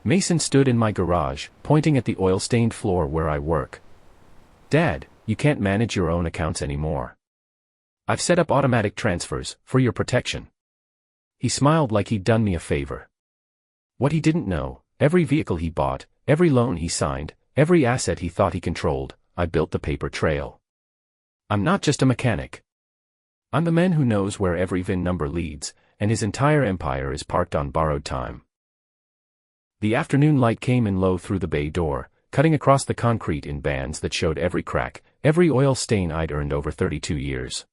Mason stood in my garage, pointing at the oil-stained floor where I work. "Dad, you can't manage your own accounts anymore. I've set up automatic transfers, for your protection." He smiled like he'd done me a favor. What he didn't know, every vehicle he bought, every loan he signed, every asset he thought he controlled, I built the paper trail. I'm not just a mechanic. I'm the man who knows where every VIN number leads, and his entire empire is parked on borrowed time. The afternoon light came in low through the bay door, cutting across the concrete in bands that showed every crack, every oil stain I'd earned over 32 years.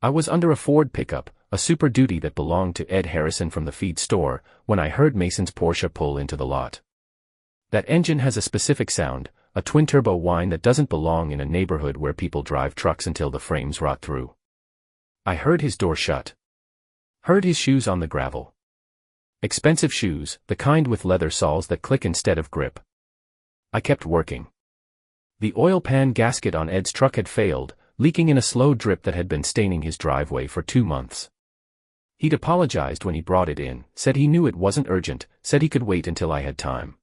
I was under a Ford pickup, a Super Duty that belonged to Ed Harrison from the feed store, when I heard Mason's Porsche pull into the lot. That engine has a specific sound, a twin-turbo whine that doesn't belong in a neighborhood where people drive trucks until the frames rot through. I heard his door shut. Heard his shoes on the gravel. Expensive shoes, the kind with leather soles that click instead of grip. I kept working. The oil pan gasket on Ed's truck had failed, leaking in a slow drip that had been staining his driveway for 2 months. He'd apologized when he brought it in, said he knew it wasn't urgent, said he could wait until I had time.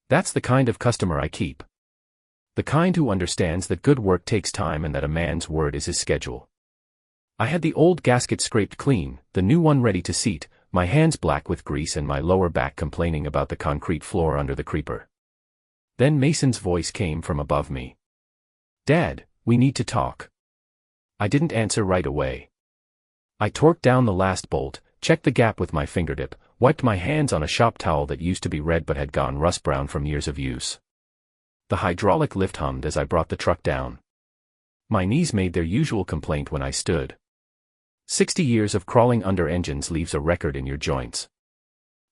That's the kind of customer I keep. The kind who understands that good work takes time and that a man's word is his schedule. I had the old gasket scraped clean, the new one ready to seat, my hands black with grease and my lower back complaining about the concrete floor under the creeper. Then Mason's voice came from above me. "Dad, we need to talk." I didn't answer right away. I torqued down the last bolt, checked the gap with my fingertip, wiped my hands on a shop towel that used to be red but had gone rust brown from years of use. The hydraulic lift hummed as I brought the truck down. My knees made their usual complaint when I stood. 60 years of crawling under engines leaves a record in your joints.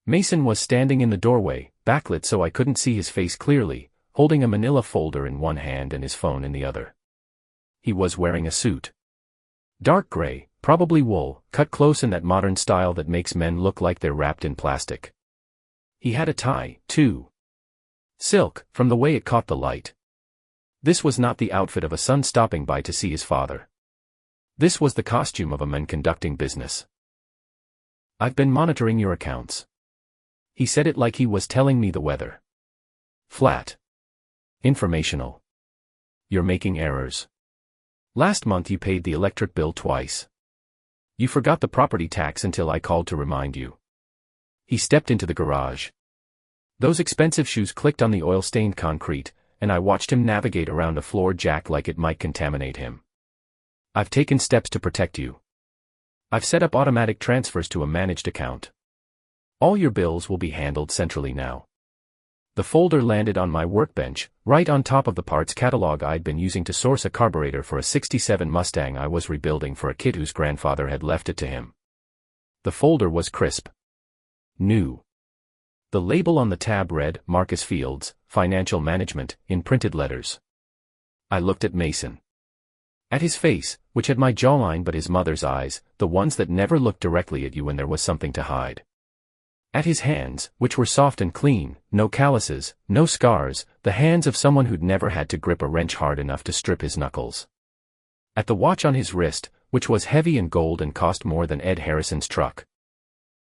Mason was standing in the doorway, backlit so I couldn't see his face clearly, holding a manila folder in one hand and his phone in the other. He was wearing a suit. Dark gray, probably wool, cut close in that modern style that makes men look like they're wrapped in plastic. He had a tie, too. Silk, from the way it caught the light. This was not the outfit of a son stopping by to see his father. This was the costume of a man conducting business. "I've been monitoring your accounts." He said it like he was telling me the weather. Flat. Informational. "You're making errors. Last month you paid the electric bill twice. You forgot the property tax until I called to remind you." He stepped into the garage. Those expensive shoes clicked on the oil-stained concrete, and I watched him navigate around a floor jack like it might contaminate him. "I've taken steps to protect you. I've set up automatic transfers to a managed account. All your bills will be handled centrally now." The folder landed on my workbench, right on top of the parts catalog I'd been using to source a carburetor for a '67 Mustang I was rebuilding for a kid whose grandfather had left it to him. The folder was crisp. New. The label on the tab read, "Marcus Fields, Financial Management," in printed letters. I looked at Mason. At his face, which had my jawline but his mother's eyes, the ones that never looked directly at you when there was something to hide. At his hands, which were soft and clean, no calluses, no scars, the hands of someone who'd never had to grip a wrench hard enough to strip his knuckles. At the watch on his wrist, which was heavy and gold and cost more than Ed Harrison's truck.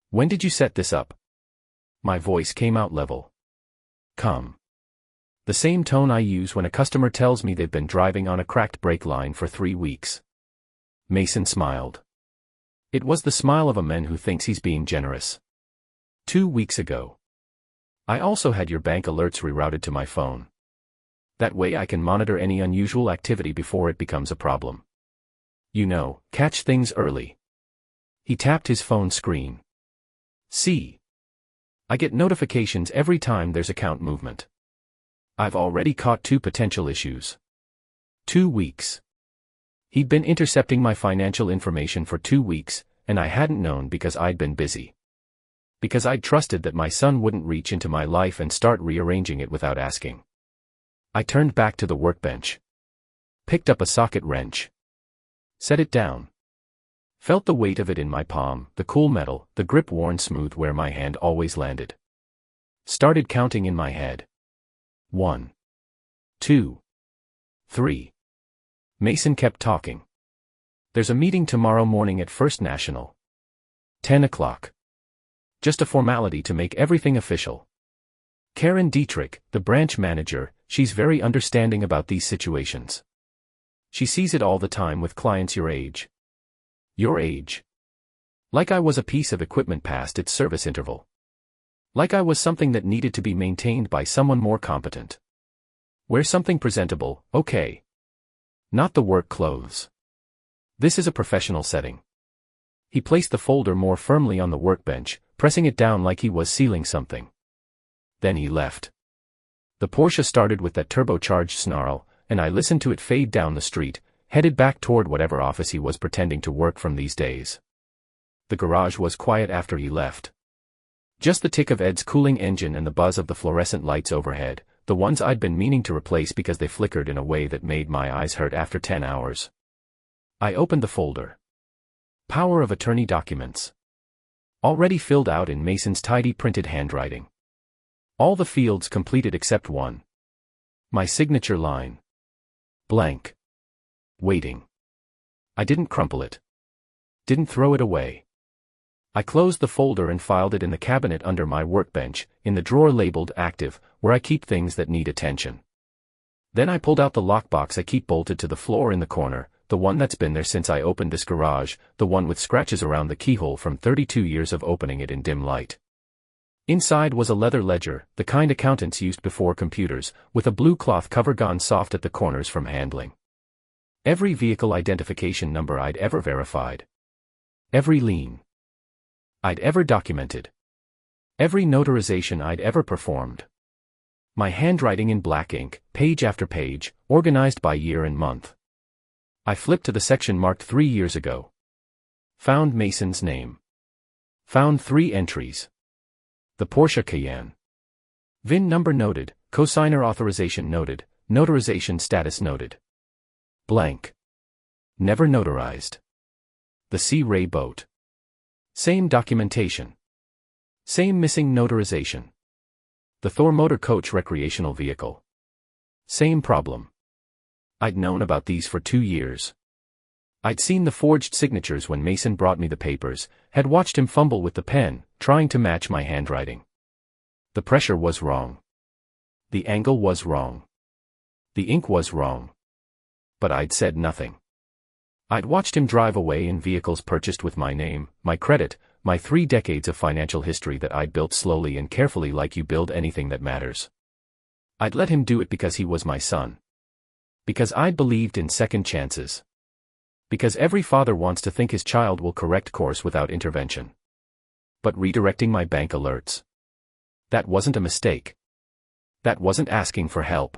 "When did you set this up?" My voice came out level. "Come." The same tone I use when a customer tells me they've been driving on a cracked brake line for 3 weeks. Mason smiled. It was the smile of a man who thinks he's being generous. 2 weeks ago. I also had your bank alerts rerouted to my phone. That way I can monitor any unusual activity before it becomes a problem. You know, catch things early. He tapped his phone screen. "See. I get notifications every time there's account movement. I've already caught 2 potential issues. 2 weeks. He'd been intercepting my financial information for 2 weeks, and I hadn't known because I'd been busy. Because I'd trusted that my son wouldn't reach into my life and start rearranging it without asking. I turned back to the workbench. Picked up a socket wrench. Set it down. Felt the weight of it in my palm, the cool metal, the grip worn smooth where my hand always landed. Started counting in my head. 1, 2, 3. Mason kept talking. "There's a meeting tomorrow morning at First National. 10 o'clock. Just a formality to make everything official. Karen Dietrich, the branch manager, she's very understanding about these situations. She sees it all the time with clients your age. Your age. Like I was a piece of equipment past its service interval. Like I was something that needed to be maintained by someone more competent. Wear something presentable, okay. Not the work clothes. This is a professional setting. He placed the folder more firmly on the workbench, pressing it down like he was sealing something. Then he left. The Porsche started with that turbocharged snarl, and I listened to it fade down the street, headed back toward whatever office he was pretending to work from these days. The garage was quiet after he left. Just the tick of Ed's cooling engine and the buzz of the fluorescent lights overhead, the ones I'd been meaning to replace because they flickered in a way that made my eyes hurt after 10 hours. I opened the folder. Power of attorney documents. Already filled out in Mason's tidy printed handwriting. All the fields completed except one. My signature line. Blank. Waiting. I didn't crumple it. Didn't throw it away. I closed the folder and filed it in the cabinet under my workbench, in the drawer labeled active, where I keep things that need attention. Then I pulled out the lockbox I keep bolted to the floor in the corner, the one that's been there since I opened this garage, the one with scratches around the keyhole from 32 years of opening it in dim light. Inside was a leather ledger, the kind accountants used before computers, with a blue cloth cover gone soft at the corners from handling. Every vehicle identification number I'd ever verified. Every lien I'd ever documented. Every notarization I'd ever performed. My handwriting in black ink, page after page, organized by year and month. I flipped to the section marked 3 years ago. Found Mason's name. Found 3 entries. The Porsche Cayenne. VIN number noted, cosigner authorization noted, notarization status noted. Blank. Never notarized. The Sea Ray boat. Same documentation. Same missing notarization. The Thor motor coach recreational vehicle. Same problem. I'd known about these for 2 years. I'd seen the forged signatures when Mason brought me the papers, had watched him fumble with the pen, trying to match my handwriting. The pressure was wrong. The angle was wrong. The ink was wrong. But I'd said nothing. I'd watched him drive away in vehicles purchased with my name, my credit, my 3 decades of financial history that I'd built slowly and carefully like you build anything that matters. I'd let him do it because he was my son. Because I'd believed in second chances. Because every father wants to think his child will correct course without intervention. But redirecting my bank alerts. That wasn't a mistake. That wasn't asking for help.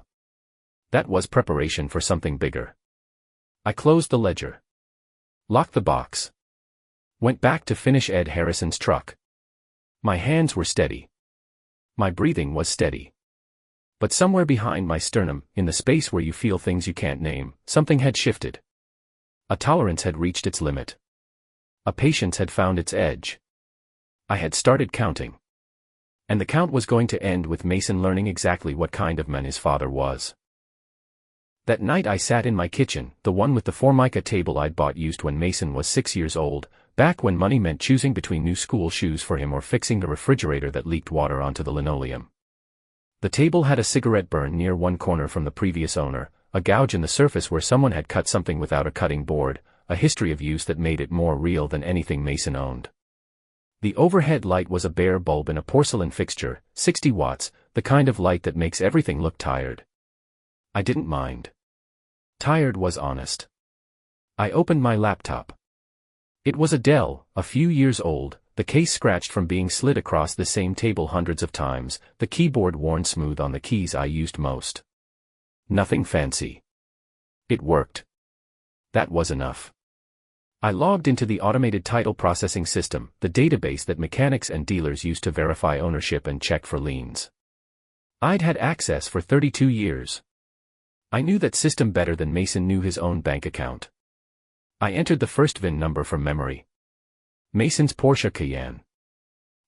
That was preparation for something bigger. I closed the ledger. Locked the box. Went back to finish Ed Harrison's truck. My hands were steady. My breathing was steady. But somewhere behind my sternum, in the space where you feel things you can't name, something had shifted. A tolerance had reached its limit. A patience had found its edge. I had started counting. And the count was going to end with Mason learning exactly what kind of man his father was. That night I sat in my kitchen, the one with the Formica table I'd bought used when Mason was 6 years old, back when money meant choosing between new school shoes for him or fixing the refrigerator that leaked water onto the linoleum. The table had a cigarette burn near one corner from the previous owner, a gouge in the surface where someone had cut something without a cutting board, a history of use that made it more real than anything Mason owned. The overhead light was a bare bulb in a porcelain fixture, 60 watts, the kind of light that makes everything look tired. I didn't mind. Tired was honest. I opened my laptop. It was a Dell, a few years old, the case scratched from being slid across the same table hundreds of times, the keyboard worn smooth on the keys I used most. Nothing fancy. It worked. That was enough. I logged into the automated title processing system, the database that mechanics and dealers use to verify ownership and check for liens. I'd had access for 32 years. I knew that system better than Mason knew his own bank account. I entered the first VIN number from memory. Mason's Porsche Cayenne.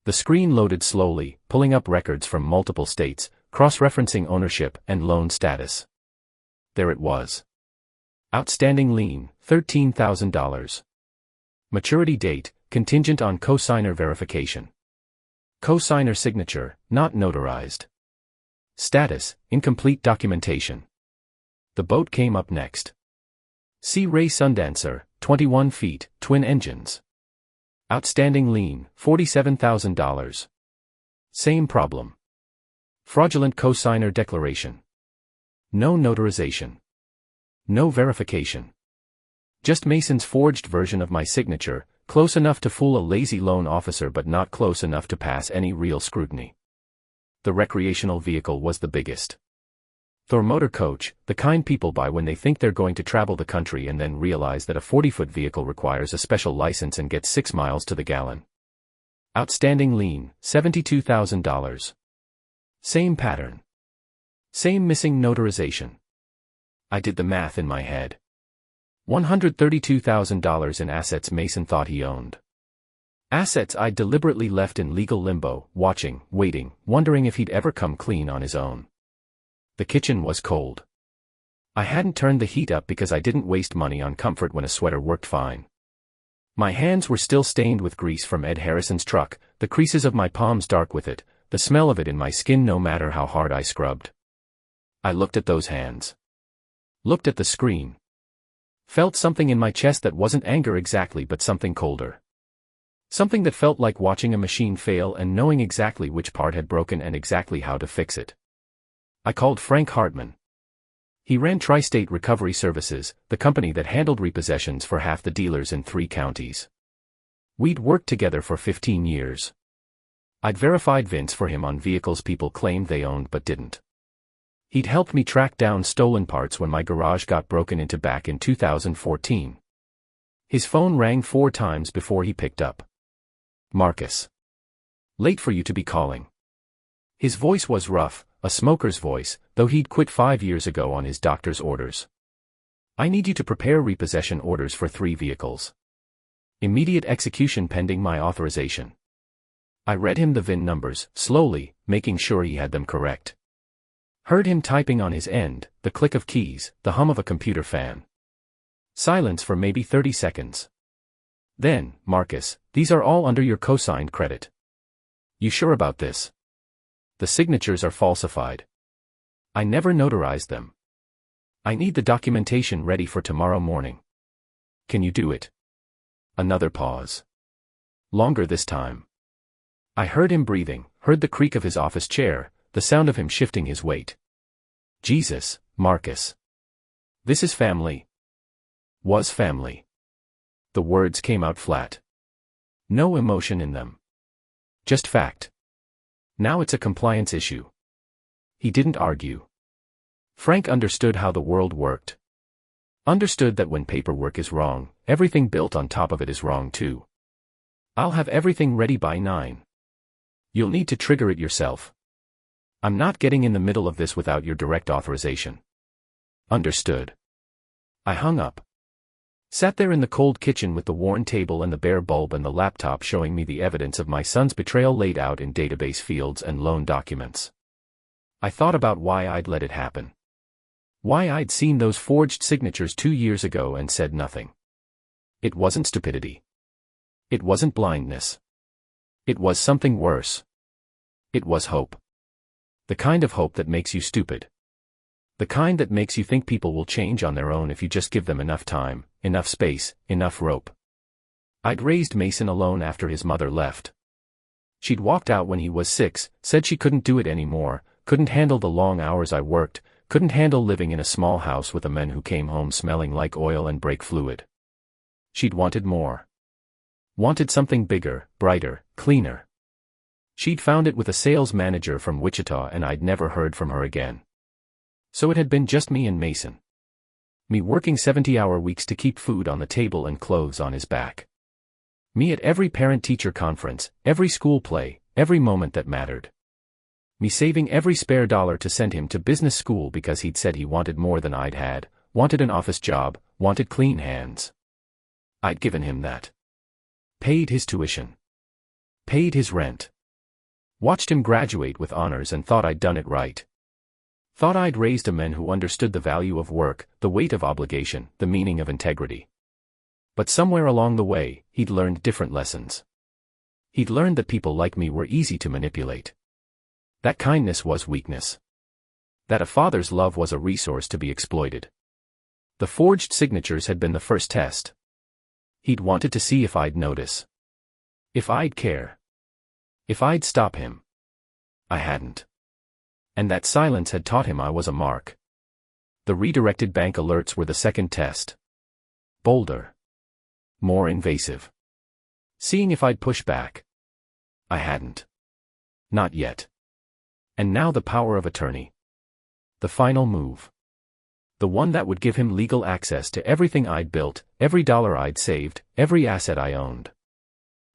The screen loaded slowly, pulling up records from multiple states, cross-referencing ownership and loan status. There it was. Outstanding lien, $13,000. Maturity date, contingent on cosigner verification. Cosigner signature, not notarized. Status, incomplete documentation. The boat came up next. Sea Ray Sundancer, 21 feet, twin engines. Outstanding lien, $47,000. Same problem. Fraudulent cosigner declaration. No notarization. No verification. Just Mason's forged version of my signature, close enough to fool a lazy loan officer but not close enough to pass any real scrutiny. The recreational vehicle was the biggest. Thor motor coach, the kind people buy when they think they're going to travel the country and then realize that a 40-foot vehicle requires a special license and gets 6 miles to the gallon. Outstanding lien, $72,000. Same pattern. Same missing notarization. I did the math in my head. $132,000 in assets Mason thought he owned. Assets I'd deliberately left in legal limbo, watching, waiting, wondering if he'd ever come clean on his own. The kitchen was cold. I hadn't turned the heat up because I didn't waste money on comfort when a sweater worked fine. My hands were still stained with grease from Ed Harrison's truck, the creases of my palms dark with it, the smell of it in my skin no matter how hard I scrubbed. I looked at those hands. Looked at the screen. Felt something in my chest that wasn't anger exactly but something colder. Something that felt like watching a machine fail and knowing exactly which part had broken and exactly how to fix it. I called Frank Hartman. He ran Tri-State Recovery Services, the company that handled repossessions for half the dealers in 3 counties. We'd worked together for 15 years. I'd verified VINs for him on vehicles people claimed they owned but didn't. He'd helped me track down stolen parts when my garage got broken into back in 2014. His phone rang 4 times before he picked up. Marcus. Late for you to be calling. His voice was rough, a smoker's voice, though he'd quit 5 years ago on his doctor's orders. I need you to prepare repossession orders for 3 vehicles. Immediate execution pending my authorization. I read him the VIN numbers, slowly, making sure he had them correct. Heard him typing on his end, the click of keys, the hum of a computer fan. Silence for maybe 30 seconds. Then, Marcus, these are all under your co-signed credit. You sure about this? The signatures are falsified. I never notarized them. I need the documentation ready for tomorrow morning. Can you do it? Another pause. Longer this time. I heard him breathing, heard the creak of his office chair, the sound of him shifting his weight. Jesus, Marcus. This is family. Was family. The words came out flat. No emotion in them. Just fact. Now it's a compliance issue. He didn't argue. Frank understood how the world worked. Understood that when paperwork is wrong, everything built on top of it is wrong too. I'll have everything ready by 9. You'll need to trigger it yourself. I'm not getting in the middle of this without your direct authorization. Understood. I hung up. Sat there in the cold kitchen with the worn table and the bare bulb and the laptop showing me the evidence of my son's betrayal laid out in database fields and loan documents. I thought about why I'd let it happen. Why I'd seen those forged signatures 2 years ago and said nothing. It wasn't stupidity. It wasn't blindness. It was something worse. It was hope. The kind of hope that makes you stupid. The kind that makes you think people will change on their own if you just give them enough time, enough space, enough rope. I'd raised Mason alone after his mother left. She'd walked out when he was 6, said she couldn't do it anymore, couldn't handle the long hours I worked, couldn't handle living in a small house with a man who came home smelling like oil and brake fluid. She'd wanted more. Wanted something bigger, brighter, cleaner. She'd found it with a sales manager from Wichita and I'd never heard from her again. So it had been just me and Mason. Me working 70-hour weeks to keep food on the table and clothes on his back. Me at every parent-teacher conference, every school play, every moment that mattered. Me saving every spare dollar to send him to business school because he'd said he wanted more than I'd had, wanted an office job, wanted clean hands. I'd given him that. Paid his tuition. Paid his rent. Watched him graduate with honors and thought I'd done it right. Thought I'd raised a man who understood the value of work, the weight of obligation, the meaning of integrity. But somewhere along the way, he'd learned different lessons. He'd learned that people like me were easy to manipulate. That kindness was weakness. That a father's love was a resource to be exploited. The forged signatures had been the first test. He'd wanted to see if I'd notice. If I'd care. If I'd stop him. I hadn't. And that silence had taught him I was a mark. The redirected bank alerts were the second test. Bolder. More invasive. Seeing if I'd push back. I hadn't. Not yet. And now the power of attorney. The final move. The one that would give him legal access to everything I'd built, every dollar I'd saved, every asset I owned.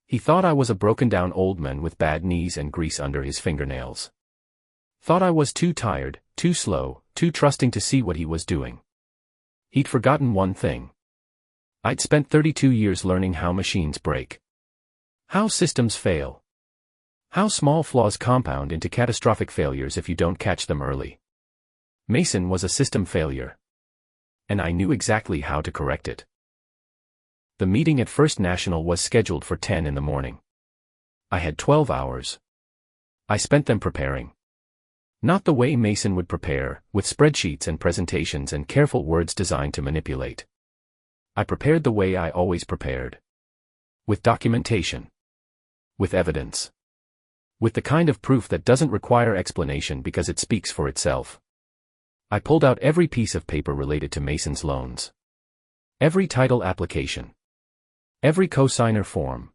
He thought I was a broken-down old man with bad knees and grease under his fingernails. Thought I was too tired, too slow, too trusting to see what he was doing. He'd forgotten one thing. I'd spent 32 years learning how machines break. How systems fail. How small flaws compound into catastrophic failures if you don't catch them early. Mason was a system failure. And I knew exactly how to correct it. The meeting at First National was scheduled for 10 in the morning. I had 12 hours. I spent them preparing. Not the way Mason would prepare, with spreadsheets and presentations and careful words designed to manipulate. I prepared the way I always prepared. With documentation. With evidence. With the kind of proof that doesn't require explanation because it speaks for itself. I pulled out every piece of paper related to Mason's loans. Every title application. Every cosigner form.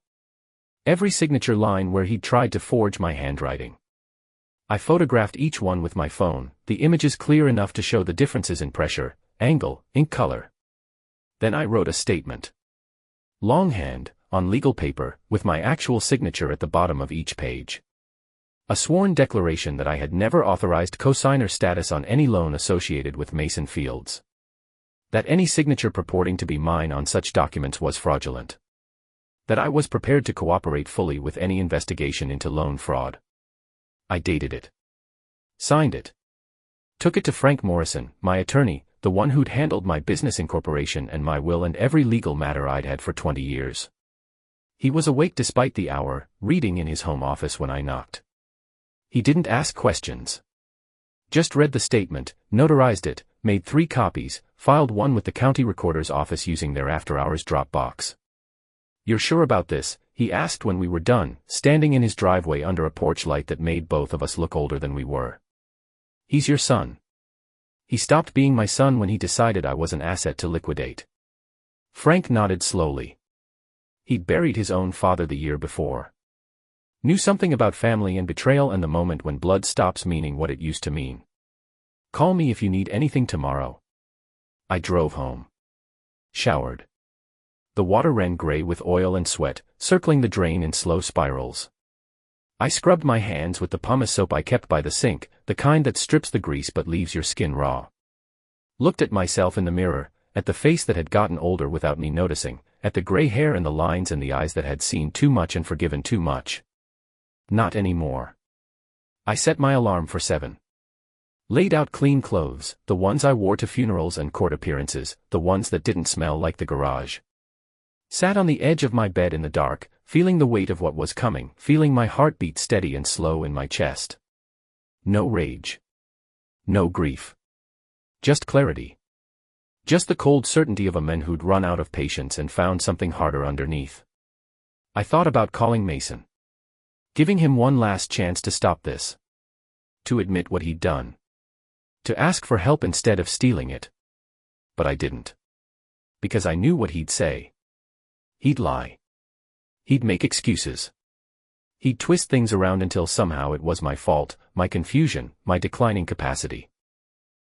Every signature line where he'd tried to forge my handwriting. I photographed each one with my phone, the images clear enough to show the differences in pressure, angle, ink color. Then I wrote a statement. Longhand, on legal paper, with my actual signature at the bottom of each page. A sworn declaration that I had never authorized cosigner status on any loan associated with Mason Fields. That any signature purporting to be mine on such documents was fraudulent. That I was prepared to cooperate fully with any investigation into loan fraud. I dated it. Signed it. Took it to Frank Morrison, my attorney, the one who'd handled my business incorporation and my will and every legal matter I'd had for 20 years. He was awake despite the hour, reading in his home office when I knocked. He didn't ask questions. Just read the statement, notarized it, made 3 copies, filed one with the county recorder's office using their after-hours drop box. "You're sure about this?" he asked when we were done, standing in his driveway under a porch light that made both of us look older than we were. "He's your son." He stopped being my son when he decided I was an asset to liquidate. Frank nodded slowly. He'd buried his own father the year before. Knew something about family and betrayal and the moment when blood stops meaning what it used to mean. "Call me if you need anything tomorrow." I drove home. Showered. The water ran gray with oil and sweat, circling the drain in slow spirals. I scrubbed my hands with the pumice soap I kept by the sink, the kind that strips the grease but leaves your skin raw. Looked at myself in the mirror, at the face that had gotten older without me noticing, at the gray hair and the lines and the eyes that had seen too much and forgiven too much. Not anymore. I set my alarm for 7. Laid out clean clothes, the ones I wore to funerals and court appearances, the ones that didn't smell like the garage. Sat on the edge of my bed in the dark, feeling the weight of what was coming, feeling my heartbeat steady and slow in my chest. No rage. No grief. Just clarity. Just the cold certainty of a man who'd run out of patience and found something harder underneath. I thought about calling Mason. Giving him one last chance to stop this. To admit what he'd done. To ask for help instead of stealing it. But I didn't. Because I knew what he'd say. He'd lie. He'd make excuses. He'd twist things around until somehow it was my fault, my confusion, my declining capacity.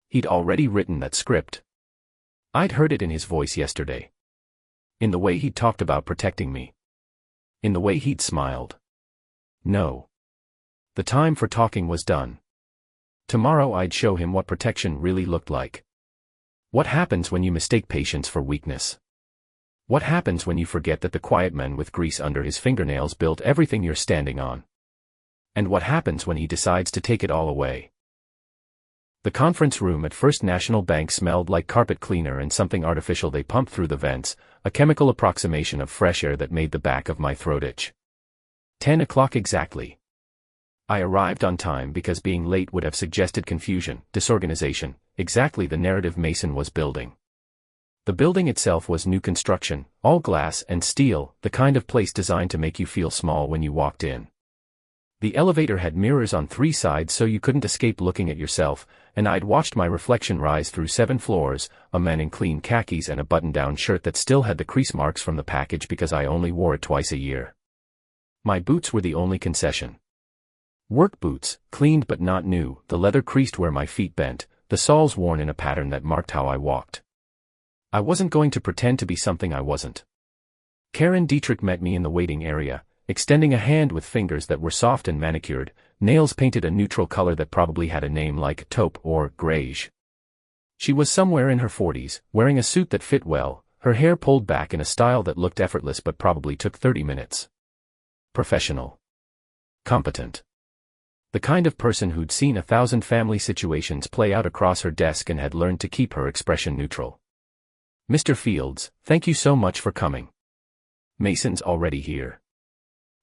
He'd already written that script. I'd heard it in his voice yesterday. In the way he'd talked about protecting me. In the way he'd smiled. No. The time for talking was done. Tomorrow I'd show him what protection really looked like. What happens when you mistake patience for weakness? What happens when you forget that the quiet man with grease under his fingernails built everything you're standing on? And what happens when he decides to take it all away? The conference room at First National Bank smelled like carpet cleaner and something artificial they pumped through the vents, a chemical approximation of fresh air that made the back of my throat itch. 10 o'clock exactly. I arrived on time because being late would have suggested confusion, disorganization, exactly the narrative Mason was building. The building itself was new construction, all glass and steel, the kind of place designed to make you feel small when you walked in. The elevator had mirrors on 3 sides so you couldn't escape looking at yourself, and I'd watched my reflection rise through 7 floors, a man in clean khakis and a button-down shirt that still had the crease marks from the package because I only wore it twice a year. My boots were the only concession. Work boots, cleaned but not new, the leather creased where my feet bent, the soles worn in a pattern that marked how I walked. I wasn't going to pretend to be something I wasn't. Karen Dietrich met me in the waiting area, extending a hand with fingers that were soft and manicured, nails painted a neutral color that probably had a name like taupe or greige. She was somewhere in her 40s, wearing a suit that fit well, her hair pulled back in a style that looked effortless but probably took 30 minutes. Professional. Competent. The kind of person who'd seen 1,000 family situations play out across her desk and had learned to keep her expression neutral. Mr. Fields, thank you so much for coming. Mason's already here.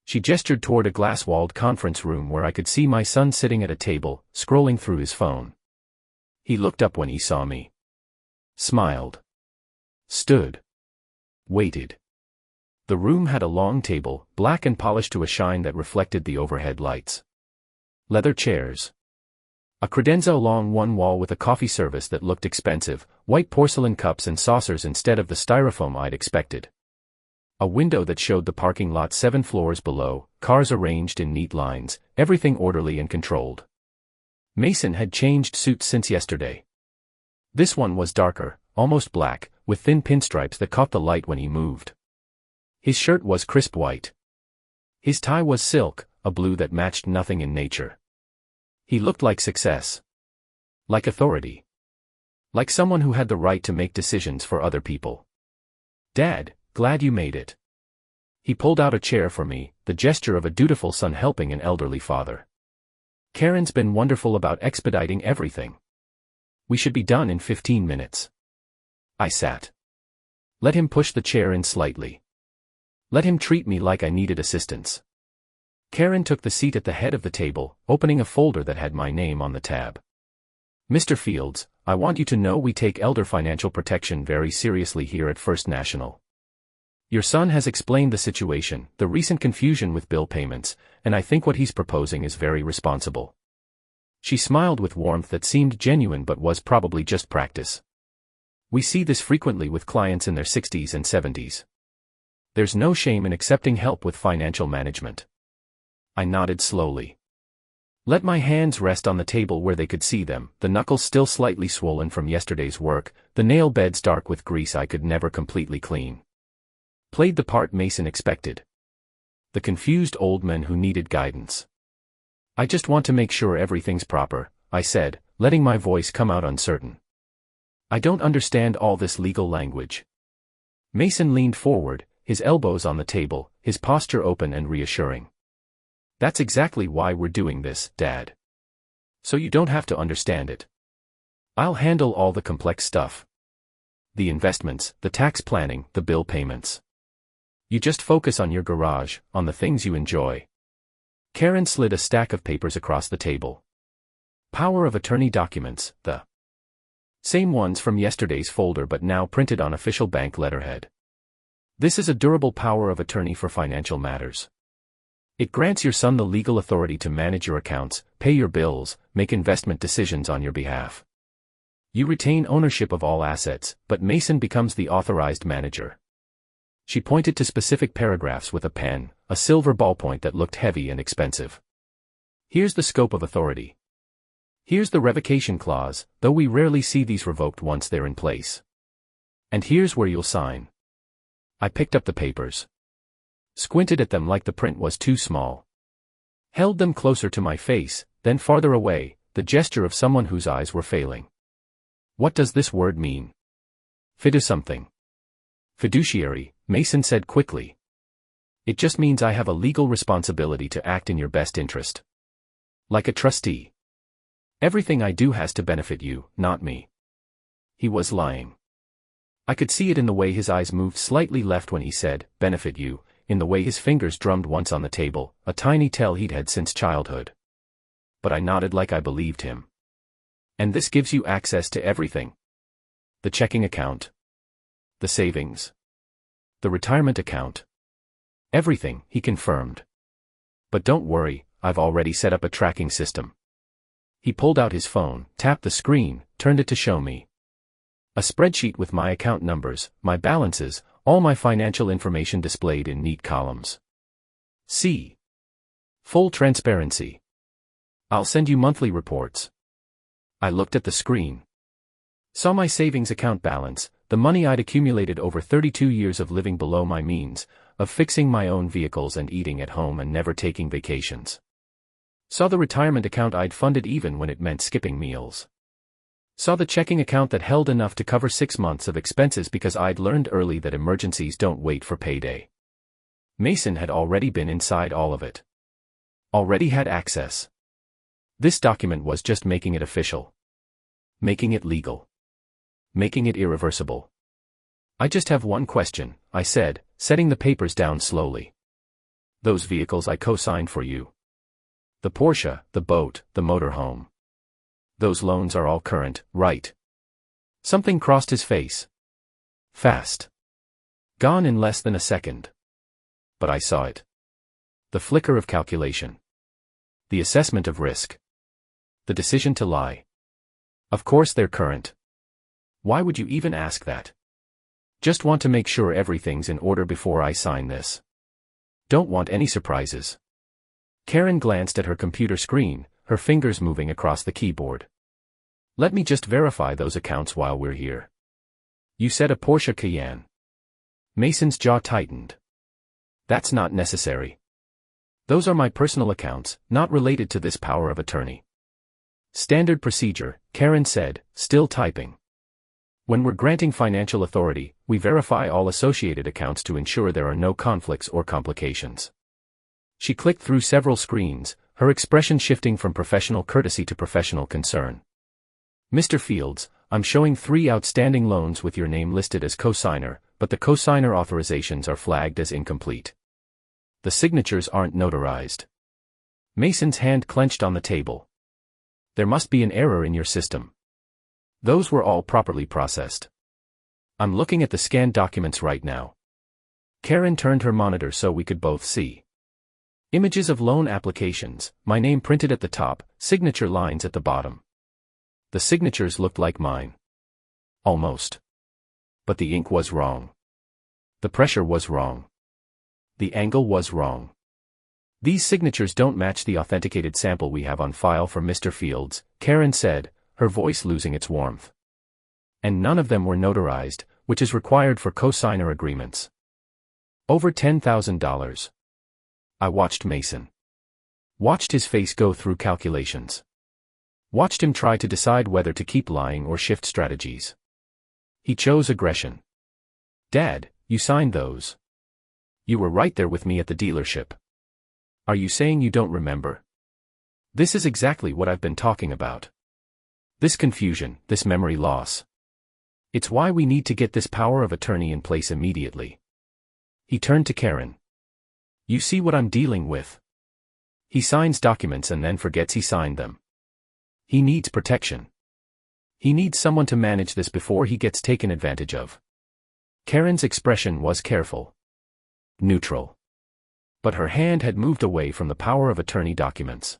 She gestured toward a glass-walled conference room where I could see my son sitting at a table, scrolling through his phone. He looked up when he saw me. Smiled. Stood. Waited. The room had a long table, black and polished to a shine that reflected the overhead lights. Leather chairs. A credenza along one wall with a coffee service that looked expensive, white porcelain cups and saucers instead of the styrofoam I'd expected. A window that showed the parking lot 7 floors below, cars arranged in neat lines, everything orderly and controlled. Mason had changed suits since yesterday. This one was darker, almost black, with thin pinstripes that caught the light when he moved. His shirt was crisp white. His tie was silk, a blue that matched nothing in nature. He looked like success. Like authority. Like someone who had the right to make decisions for other people. Dad, glad you made it. He pulled out a chair for me, the gesture of a dutiful son helping an elderly father. Karen's been wonderful about expediting everything. We should be done in 15 minutes. I sat. Let him push the chair in slightly. Let him treat me like I needed assistance. Karen took the seat at the head of the table, opening a folder that had my name on the tab. Mr. Fields, I want you to know we take elder financial protection very seriously here at First National. Your son has explained the situation, the recent confusion with bill payments, and I think what he's proposing is very responsible. She smiled with warmth that seemed genuine but was probably just practice. We see this frequently with clients in their 60s and 70s. There's no shame in accepting help with financial management. I nodded slowly. Let my hands rest on the table where they could see them, the knuckles still slightly swollen from yesterday's work, the nail beds dark with grease I could never completely clean. Played the part Mason expected. The confused old man who needed guidance. I just want to make sure everything's proper, I said, letting my voice come out uncertain. I don't understand all this legal language. Mason leaned forward, his elbows on the table, his posture open and reassuring. That's exactly why we're doing this, Dad. So you don't have to understand it. I'll handle all the complex stuff. The investments, the tax planning, the bill payments. You just focus on your garage, on the things you enjoy. Karen slid a stack of papers across the table. Power of attorney documents, the same ones from yesterday's folder but now printed on official bank letterhead. This is a durable power of attorney for financial matters. It grants your son the legal authority to manage your accounts, pay your bills, make investment decisions on your behalf. You retain ownership of all assets, but Mason becomes the authorized manager. She pointed to specific paragraphs with a pen, a silver ballpoint that looked heavy and expensive. Here's the scope of authority. Here's the revocation clause, though we rarely see these revoked once they're in place. And here's where you'll sign. I picked up the papers. Squinted at them like the print was too small. Held them closer to my face, then farther away, the gesture of someone whose eyes were failing. What does this word mean? Something. Fiduciary, Mason said quickly. It just means I have a legal responsibility to act in your best interest. Like a trustee. Everything I do has to benefit you, not me. He was lying. I could see it in the way his eyes moved slightly left when he said, benefit you, in the way his fingers drummed once on the table, a tiny tell he'd had since childhood. but I nodded like I believed him. And this gives you access to everything. The checking account. The savings. The retirement account. Everything, he confirmed. But don't worry, I've already set up a tracking system. He pulled out his phone, tapped the screen, turned it to show me. A spreadsheet with my account numbers, my balances, all my financial information displayed in neat columns. See. Full transparency. I'll send you monthly reports. I looked at the screen. Saw my savings account balance, the money I'd accumulated over 32 years of living below my means, of fixing my own vehicles and eating at home and never taking vacations. Saw the retirement account I'd funded even when it meant skipping meals. Saw the checking account that held enough to cover 6 months of expenses because I'd learned early that emergencies don't wait for payday. Mason had already been inside all of it. Already had access. This document was just making it official. Making it legal. Making it irreversible. I just have one question, I said, setting the papers down slowly. Those vehicles I co-signed for you. The Porsche, the boat, the motorhome. Those loans are all current, right? Something crossed his face. Fast. Gone in less than a second. But I saw it. The flicker of calculation. The assessment of risk. The decision to lie. Of course they're current. Why would you even ask that? Just want to make sure everything's in order before I sign this. Don't want any surprises. Karen glanced at her computer screen, her fingers moving across the keyboard. Let me just verify those accounts while we're here. You said a Porsche Cayenne. Mason's jaw tightened. That's not necessary. Those are my personal accounts, not related to this power of attorney. Standard procedure, Karen said, still typing. When we're granting financial authority, we verify all associated accounts to ensure there are no conflicts or complications. She clicked through several screens, her expression shifting from professional courtesy to professional concern. Mr. Fields, I'm showing 3 outstanding loans with your name listed as co-signer, but the co-signer authorizations are flagged as incomplete. The signatures aren't notarized. Mason's hand clenched on the table. There must be an error in your system. Those were all properly processed. I'm looking at the scanned documents right now. Karen turned her monitor so we could both see. Images of loan applications, my name printed at the top, signature lines at the bottom. The signatures looked like mine. Almost. But the ink was wrong. The pressure was wrong. The angle was wrong. These signatures don't match the authenticated sample we have on file for Mr. Fields, Karen said, her voice losing its warmth. And none of them were notarized, which is required for co-signer agreements. Over $10,000. I watched Mason. Watched his face go through calculations. Watched him try to decide whether to keep lying or shift strategies. He chose aggression. Dad, you signed those. You were right there with me at the dealership. Are you saying you don't remember? This is exactly what I've been talking about. This confusion, this memory loss. It's why we need to get this power of attorney in place immediately. He turned to Karen. You see what I'm dealing with? He signs documents and then forgets he signed them. He needs protection. He needs someone to manage this before he gets taken advantage of. Karen's expression was careful. Neutral. But her hand had moved away from the power of attorney documents.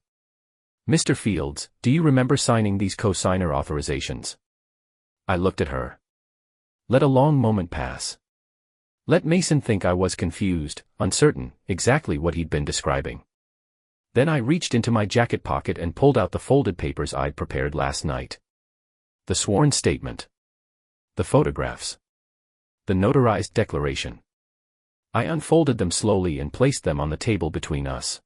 Mr. Fields, do you remember signing these co-signer authorizations? I looked at her. Let a long moment pass. Let Mason think I was confused, uncertain, exactly what he'd been describing. Then I reached into my jacket pocket and pulled out the folded papers I'd prepared last night. The sworn statement. The photographs. The notarized declaration. I unfolded them slowly and placed them on the table between us.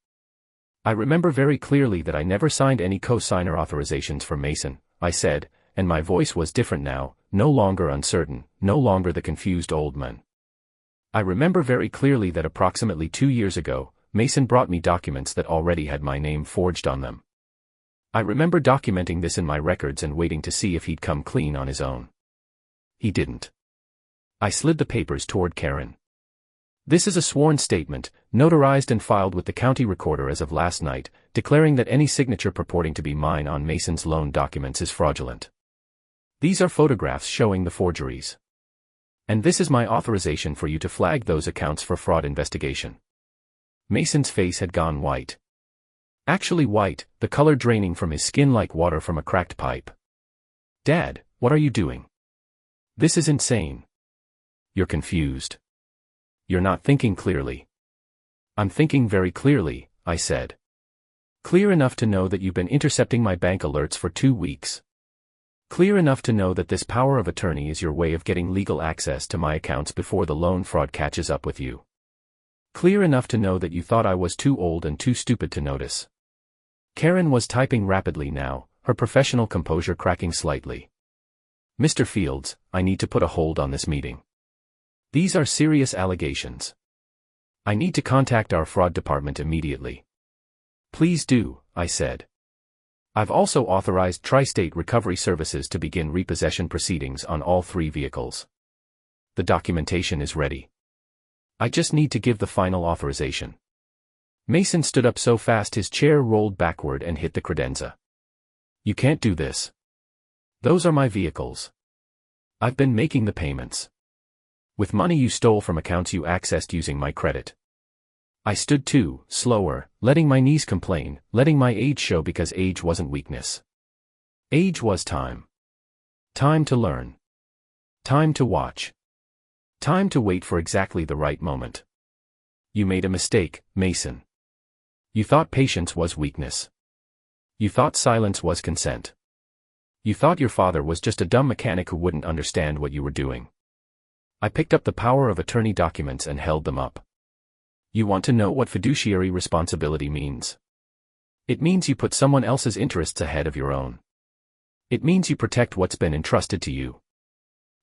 I remember very clearly that I never signed any co-signer authorizations for Mason, I said, and my voice was different now, no longer uncertain, no longer the confused old man. I remember very clearly that approximately 2 years ago, Mason brought me documents that already had my name forged on them. I remember documenting this in my records and waiting to see if he'd come clean on his own. He didn't. I slid the papers toward Karen. This is a sworn statement, notarized and filed with the county recorder as of last night, declaring that any signature purporting to be mine on Mason's loan documents is fraudulent. These are photographs showing the forgeries. And this is my authorization for you to flag those accounts for fraud investigation. Mason's face had gone white. Actually white, the color draining from his skin like water from a cracked pipe. Dad, what are you doing? This is insane. You're confused. You're not thinking clearly. I'm thinking very clearly, I said. Clear enough to know that you've been intercepting my bank alerts for 2 weeks. Clear enough to know that this power of attorney is your way of getting legal access to my accounts before the loan fraud catches up with you. Clear enough to know that you thought I was too old and too stupid to notice. Karen was typing rapidly now, her professional composure cracking slightly. Mr. Fields, I need to put a hold on this meeting. These are serious allegations. I need to contact our fraud department immediately. Please do, I said. I've also authorized Tri-State Recovery Services to begin repossession proceedings on all 3 vehicles. The documentation is ready. I just need to give the final authorization. Mason stood up so fast his chair rolled backward and hit the credenza. You can't do this. Those are my vehicles. I've been making the payments. With money you stole from accounts you accessed using my credit. I stood too, slower, letting my knees complain, letting my age show because age wasn't weakness. Age was time. Time to learn. Time to watch. Time to wait for exactly the right moment. You made a mistake, Mason. You thought patience was weakness. You thought silence was consent. You thought your father was just a dumb mechanic who wouldn't understand what you were doing. I picked up the power of attorney documents and held them up. You want to know what fiduciary responsibility means? It means you put someone else's interests ahead of your own. It means you protect what's been entrusted to you.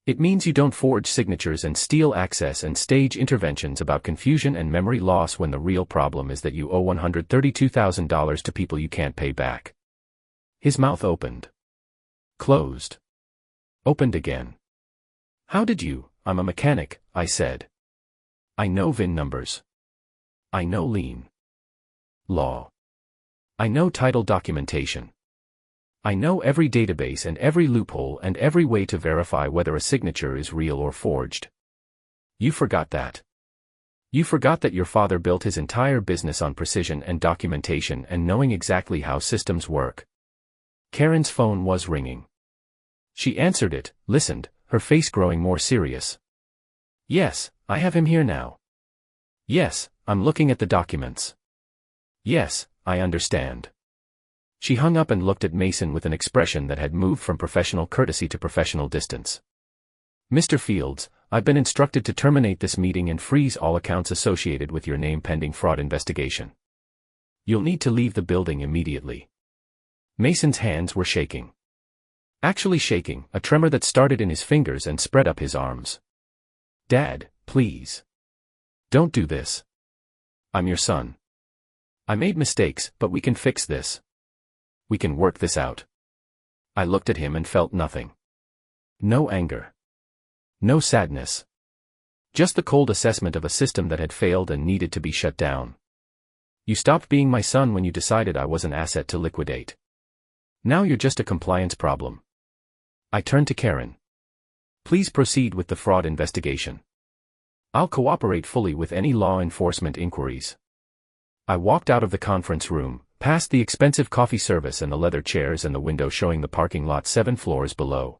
It means you don't forge signatures and steal access and stage interventions about confusion and memory loss when the real problem is that you owe $132,000 to people you can't pay back. His mouth opened. Closed. Opened again. How did you? I'm a mechanic, I said. I know VIN numbers. I know lien law. I know title documentation. I know every database and every loophole and every way to verify whether a signature is real or forged. You forgot that. You forgot that your father built his entire business on precision and documentation and knowing exactly how systems work. Karen's phone was ringing. She answered it, listened, her face growing more serious. Yes, I have him here now. Yes, I'm looking at the documents. Yes, I understand. She hung up and looked at Mason with an expression that had moved from professional courtesy to professional distance. Mr. Fields, I've been instructed to terminate this meeting and freeze all accounts associated with your name pending fraud investigation. You'll need to leave the building immediately. Mason's hands were shaking. Actually shaking, a tremor that started in his fingers and spread up his arms. Dad, please. Don't do this. I'm your son. I made mistakes, but we can fix this. We can work this out. I looked at him and felt nothing. No anger. No sadness. Just the cold assessment of a system that had failed and needed to be shut down. You stopped being my son when you decided I was an asset to liquidate. Now you're just a compliance problem. I turned to Karen. Please proceed with the fraud investigation. I'll cooperate fully with any law enforcement inquiries. I walked out of the conference room, past the expensive coffee service and the leather chairs and the window showing the parking lot 7 floors below.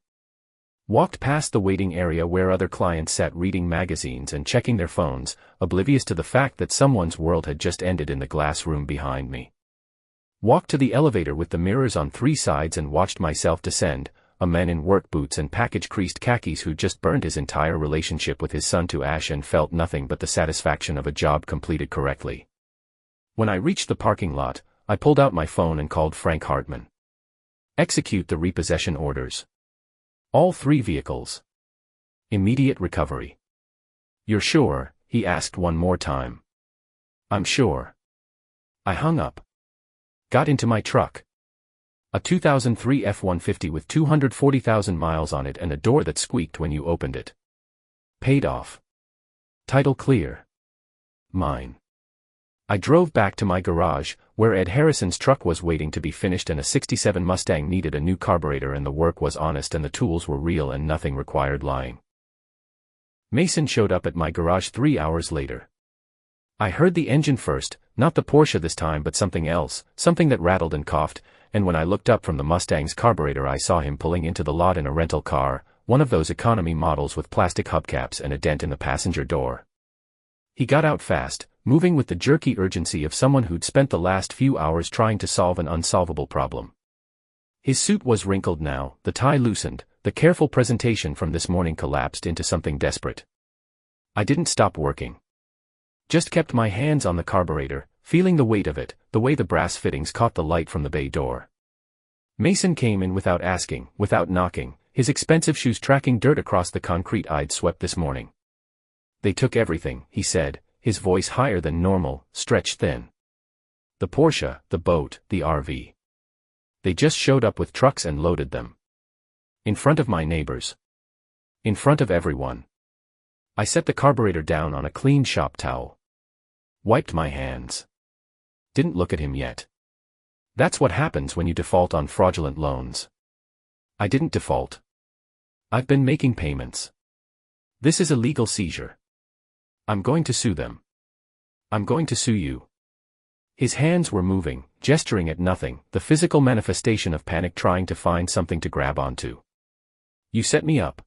Walked past the waiting area where other clients sat reading magazines and checking their phones, oblivious to the fact that someone's world had just ended in the glass room behind me. Walked to the elevator with the mirrors on 3 sides and watched myself descend, a man in work boots and package-creased khakis who just burned his entire relationship with his son to ash and felt nothing but the satisfaction of a job completed correctly. When I reached the parking lot, I pulled out my phone and called Frank Hartman. Execute the repossession orders. All 3 vehicles. Immediate recovery. You're sure? He asked one more time. I'm sure. I hung up. Got into my truck. A 2003 F-150 with 240,000 miles on it and a door that squeaked when you opened it. Paid off. Title clear. mine. I drove back to my garage, where Ed Harrison's truck was waiting to be finished and a '67 Mustang needed a new carburetor and the work was honest and the tools were real and nothing required lying. Mason showed up at my garage 3 hours later. I heard the engine first, not the Porsche this time but something else, something that rattled and coughed, and when I looked up from the Mustang's carburetor I saw him pulling into the lot in a rental car, one of those economy models with plastic hubcaps and a dent in the passenger door. He got out fast, moving with the jerky urgency of someone who'd spent the last few hours trying to solve an unsolvable problem. His suit was wrinkled now, the tie loosened, the careful presentation from this morning collapsed into something desperate. I didn't stop working. Just kept my hands on the carburetor, feeling the weight of it, the way the brass fittings caught the light from the bay door. Mason came in without asking, without knocking, his expensive shoes tracking dirt across the concrete I'd swept this morning. "They took everything," he said, his voice higher than normal, stretched thin. "The Porsche, the boat, the RV. They just showed up with trucks and loaded them. In front of my neighbors. In front of everyone." I set the carburetor down on a clean shop towel. Wiped my hands. Didn't look at him yet. That's what happens when you default on fraudulent loans. I didn't default. I've been making payments. This is a legal seizure. I'm going to sue them. I'm going to sue you. His hands were moving, gesturing at nothing, the physical manifestation of panic trying to find something to grab onto. "You set me up.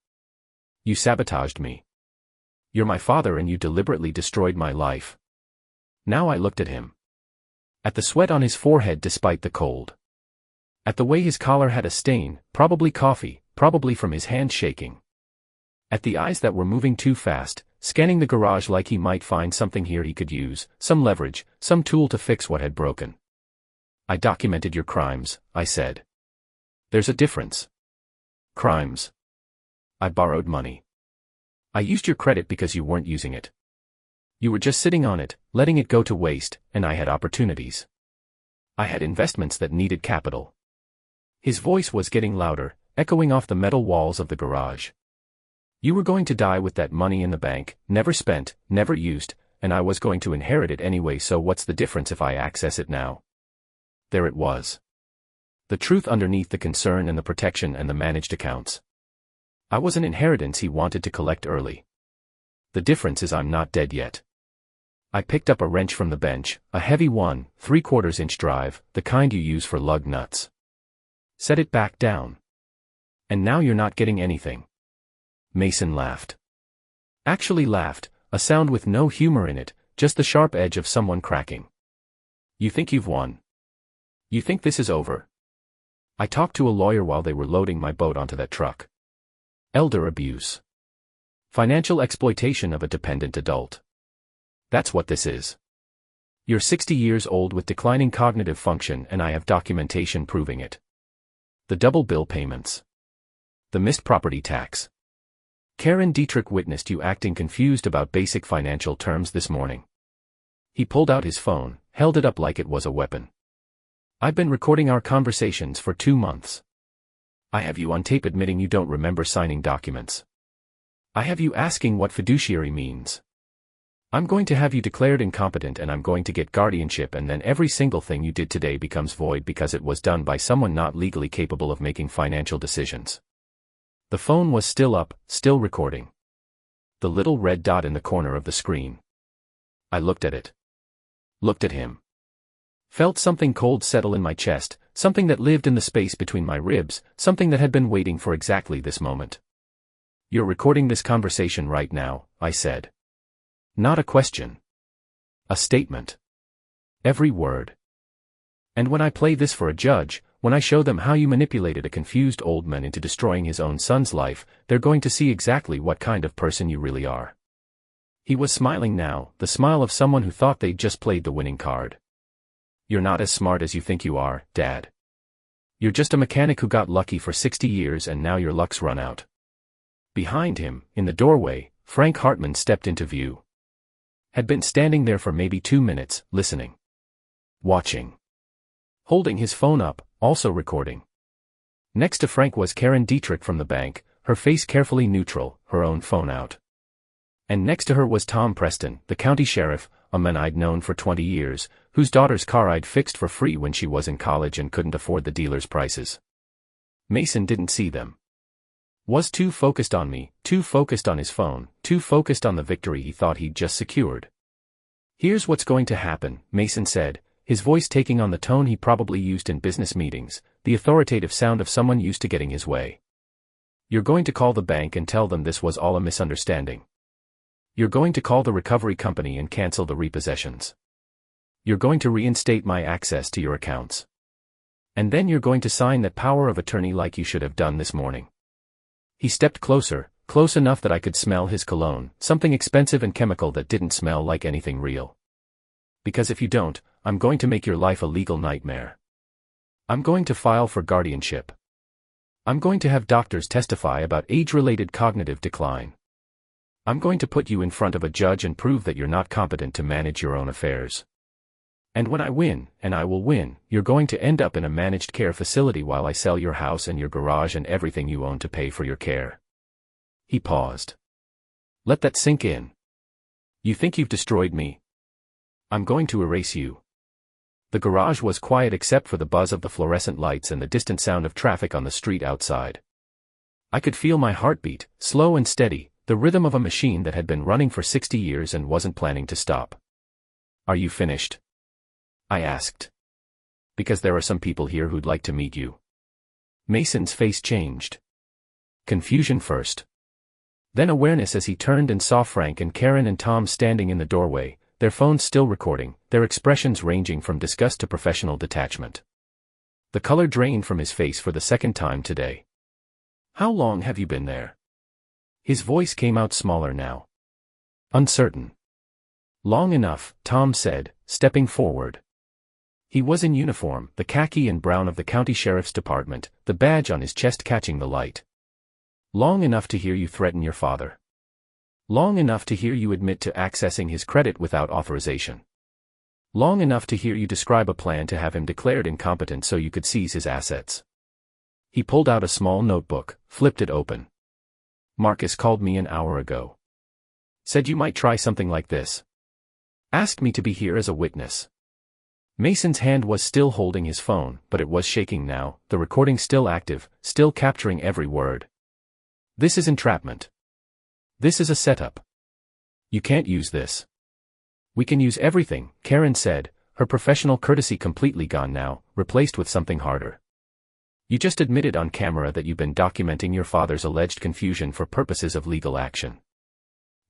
You sabotaged me. You're my father and you deliberately destroyed my life." Now I looked at him. At the sweat on his forehead despite the cold. At the way his collar had a stain, probably coffee, probably from his hand shaking. At the eyes that were moving too fast, scanning the garage like he might find something here he could use, some leverage, some tool to fix what had broken. "I documented your crimes," I said. "There's a difference. Crimes. I borrowed money. I used your credit because you weren't using it. You were just sitting on it, letting it go to waste, and I had opportunities. I had investments that needed capital." His voice was getting louder, echoing off the metal walls of the garage. "You were going to die with that money in the bank, never spent, never used, and I was going to inherit it anyway, so what's the difference if I access it now?" There it was. The truth underneath the concern and the protection and the managed accounts. I was an inheritance he wanted to collect early. The difference is I'm not dead yet. I picked up a wrench from the bench, a heavy one, 3/4 inch drive, the kind you use for lug nuts. Set it back down. "And now you're not getting anything." Mason laughed. Actually laughed, a sound with no humor in it, just the sharp edge of someone cracking. "You think you've won? You think this is over?" I talked to a lawyer while they were loading my boat onto that truck. Elder abuse. Financial exploitation of a dependent adult. That's what this is. You're 60 years old with declining cognitive function and I have documentation proving it. The double bill payments. The missed property tax. Karen Dietrich witnessed you acting confused about basic financial terms this morning. He pulled out his phone, held it up like it was a weapon. "I've been recording our conversations for 2 months. I have you on tape admitting you don't remember signing documents. I have you asking what fiduciary means. I'm going to have you declared incompetent and I'm going to get guardianship and then every single thing you did today becomes void because it was done by someone not legally capable of making financial decisions." The phone was still up, still recording. The little red dot in the corner of the screen. I looked at it. Looked at him. Felt something cold settle in my chest, something that lived in the space between my ribs, something that had been waiting for exactly this moment. "You're recording this conversation right now," I said. Not a question. A statement. Every word. "And when I play this for a judge, when I show them how you manipulated a confused old man into destroying his own son's life, they're going to see exactly what kind of person you really are." He was smiling now, the smile of someone who thought they'd just played the winning card. "You're not as smart as you think you are, Dad. You're just a mechanic who got lucky for 60 years and now your luck's run out." Behind him, in the doorway, Frank Hartman stepped into view. Had been standing there for maybe 2 minutes, listening. Watching. Holding his phone up, also recording. Next to Frank was Karen Dietrich from the bank, her face carefully neutral, her own phone out. And next to her was Tom Preston, the county sheriff, a man I'd known for 20 years, whose daughter's car I'd fixed for free when she was in college and couldn't afford the dealer's prices. Mason didn't see them. Was too focused on me, too focused on his phone, too focused on the victory he thought he'd just secured. "Here's what's going to happen," Mason said, his voice taking on the tone he probably used in business meetings, the authoritative sound of someone used to getting his way. "You're going to call the bank and tell them this was all a misunderstanding. You're going to call the recovery company and cancel the repossessions. You're going to reinstate my access to your accounts. And then you're going to sign that power of attorney like you should have done this morning." He stepped closer, close enough that I could smell his cologne, something expensive and chemical that didn't smell like anything real. "Because if you don't, I'm going to make your life a legal nightmare. I'm going to file for guardianship. I'm going to have doctors testify about age-related cognitive decline. I'm going to put you in front of a judge and prove that you're not competent to manage your own affairs. And when I win, and I will win, you're going to end up in a managed care facility while I sell your house and your garage and everything you own to pay for your care." He paused. "Let that sink in. You think you've destroyed me? I'm going to erase you." The garage was quiet except for the buzz of the fluorescent lights and the distant sound of traffic on the street outside. I could feel my heartbeat, slow and steady, the rhythm of a machine that had been running for 60 years and wasn't planning to stop. "Are you finished?" I asked. "Because there are some people here who'd like to meet you." Mason's face changed. Confusion first. Then awareness as he turned and saw Frank and Karen and Tom standing in the doorway, their phones still recording, their expressions ranging from disgust to professional detachment. The color drained from his face for the second time today. "How long have you been there?" His voice came out smaller now. Uncertain. "Long enough," Tom said, stepping forward. He was in uniform, the khaki and brown of the county sheriff's department, the badge on his chest catching the light. "Long enough to hear you threaten your father. Long enough to hear you admit to accessing his credit without authorization. Long enough to hear you describe a plan to have him declared incompetent so you could seize his assets." He pulled out a small notebook, flipped it open. "Marcus called me an hour ago. Said you might try something like this. Asked me to be here as a witness." Mason's hand was still holding his phone, but it was shaking now, the recording still active, still capturing every word. "This is entrapment. This is a setup. You can't use this." "We can use everything," Karen said, her professional courtesy completely gone now, replaced with something harder. "You just admitted on camera that you've been documenting your father's alleged confusion for purposes of legal action.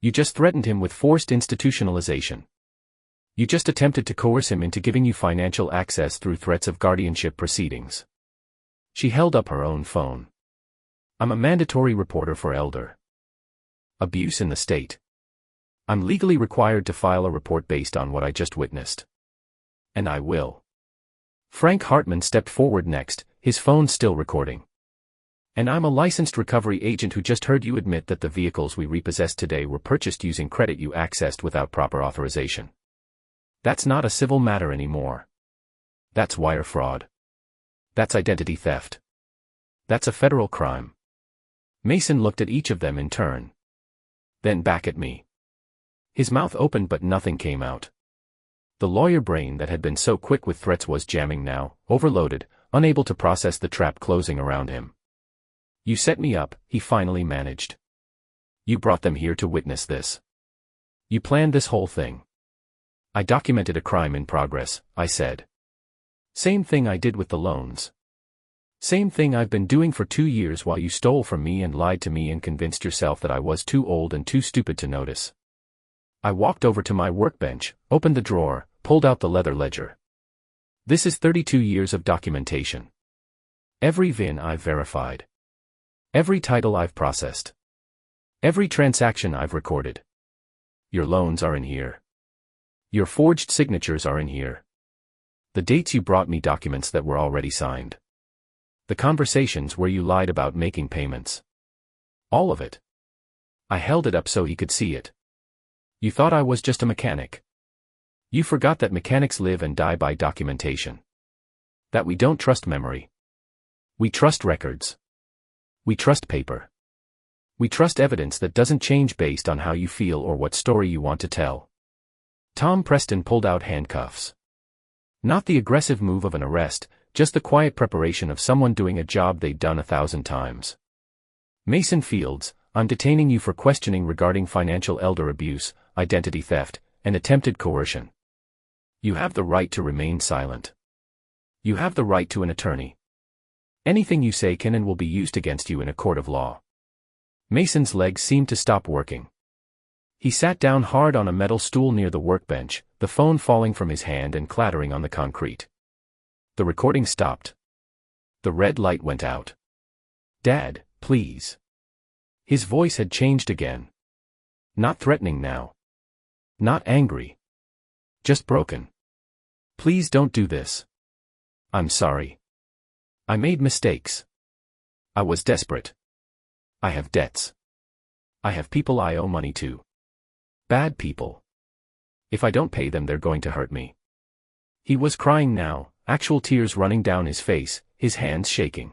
You just threatened him with forced institutionalization. You just attempted to coerce him into giving you financial access through threats of guardianship proceedings." She held up her own phone. "I'm a mandatory reporter for elder abuse in the state. I'm legally required to file a report based on what I just witnessed. And I will." Frank Hartman stepped forward next, his phone still recording. "And I'm a licensed recovery agent who just heard you admit that the vehicles we repossessed today were purchased using credit you accessed without proper authorization. That's not a civil matter anymore. That's wire fraud. That's identity theft. That's a federal crime." Mason looked at each of them in turn. Then back at me. His mouth opened but nothing came out. The lawyer brain that had been so quick with threats was jamming now, overloaded, unable to process the trap closing around him. "You set me up," he finally managed. "You brought them here to witness this. You planned this whole thing." "I documented a crime in progress," I said. "Same thing I did with the loans. Same thing I've been doing for 2 years while you stole from me and lied to me and convinced yourself that I was too old and too stupid to notice." I walked over to my workbench, opened the drawer, pulled out the leather ledger. "This is 32 years of documentation. Every VIN I've verified. Every title I've processed. Every transaction I've recorded. Your loans are in here. Your forged signatures are in here. The dates you brought me documents that were already signed. The conversations where you lied about making payments. All of it." I held it up so he could see it. "You thought I was just a mechanic. You forgot that mechanics live and die by documentation. That we don't trust memory. We trust records. We trust paper. We trust evidence that doesn't change based on how you feel or what story you want to tell. Tom Preston pulled out handcuffs. Not the aggressive move of an arrest, just the quiet preparation of someone doing a job they'd done 1,000 times. Mason Fields, I'm detaining you for questioning regarding financial elder abuse, identity theft, and attempted coercion. You have the right to remain silent. You have the right to an attorney. Anything you say can and will be used against you in a court of law. Mason's legs seemed to stop working. He sat down hard on a metal stool near the workbench, the phone falling from his hand and clattering on the concrete. The recording stopped. The red light went out. Dad, please. His voice had changed again. Not threatening now. Not angry. Just broken. Please don't do this. I'm sorry. I made mistakes. I was desperate. I have debts. I have people I owe money to. Bad people. If I don't pay them, they're going to hurt me. He was crying now, actual tears running down his face, his hands shaking.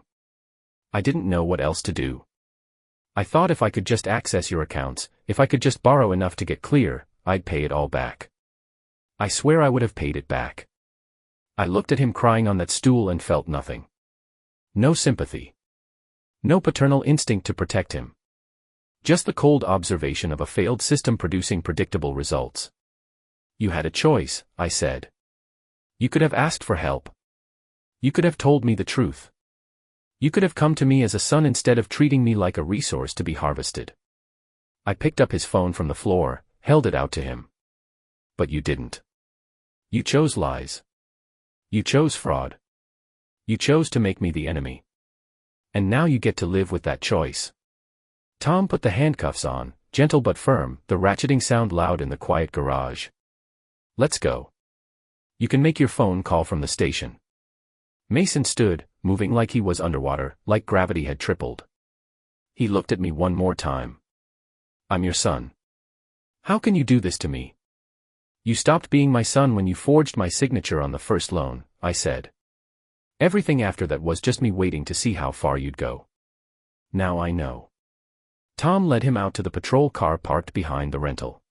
I didn't know what else to do. I thought if I could just access your accounts, if I could just borrow enough to get clear, I'd pay it all back. I swear I would have paid it back. I looked at him crying on that stool and felt nothing. No sympathy. No paternal instinct to protect him. Just the cold observation of a failed system producing predictable results. You had a choice, I said. You could have asked for help. You could have told me the truth. You could have come to me as a son instead of treating me like a resource to be harvested. I picked up his phone from the floor, held it out to him. But you didn't. You chose lies. You chose fraud. You chose to make me the enemy. And now you get to live with that choice. Tom put the handcuffs on, gentle but firm, the ratcheting sound loud in the quiet garage. Let's go. You can make your phone call from the station. Mason stood, moving like he was underwater, like gravity had tripled. He looked at me one more time. I'm your son. How can you do this to me? You stopped being my son when you forged my signature on the first loan, I said. Everything after that was just me waiting to see how far you'd go. Now I know. Tom led him out to the patrol car parked behind the rental.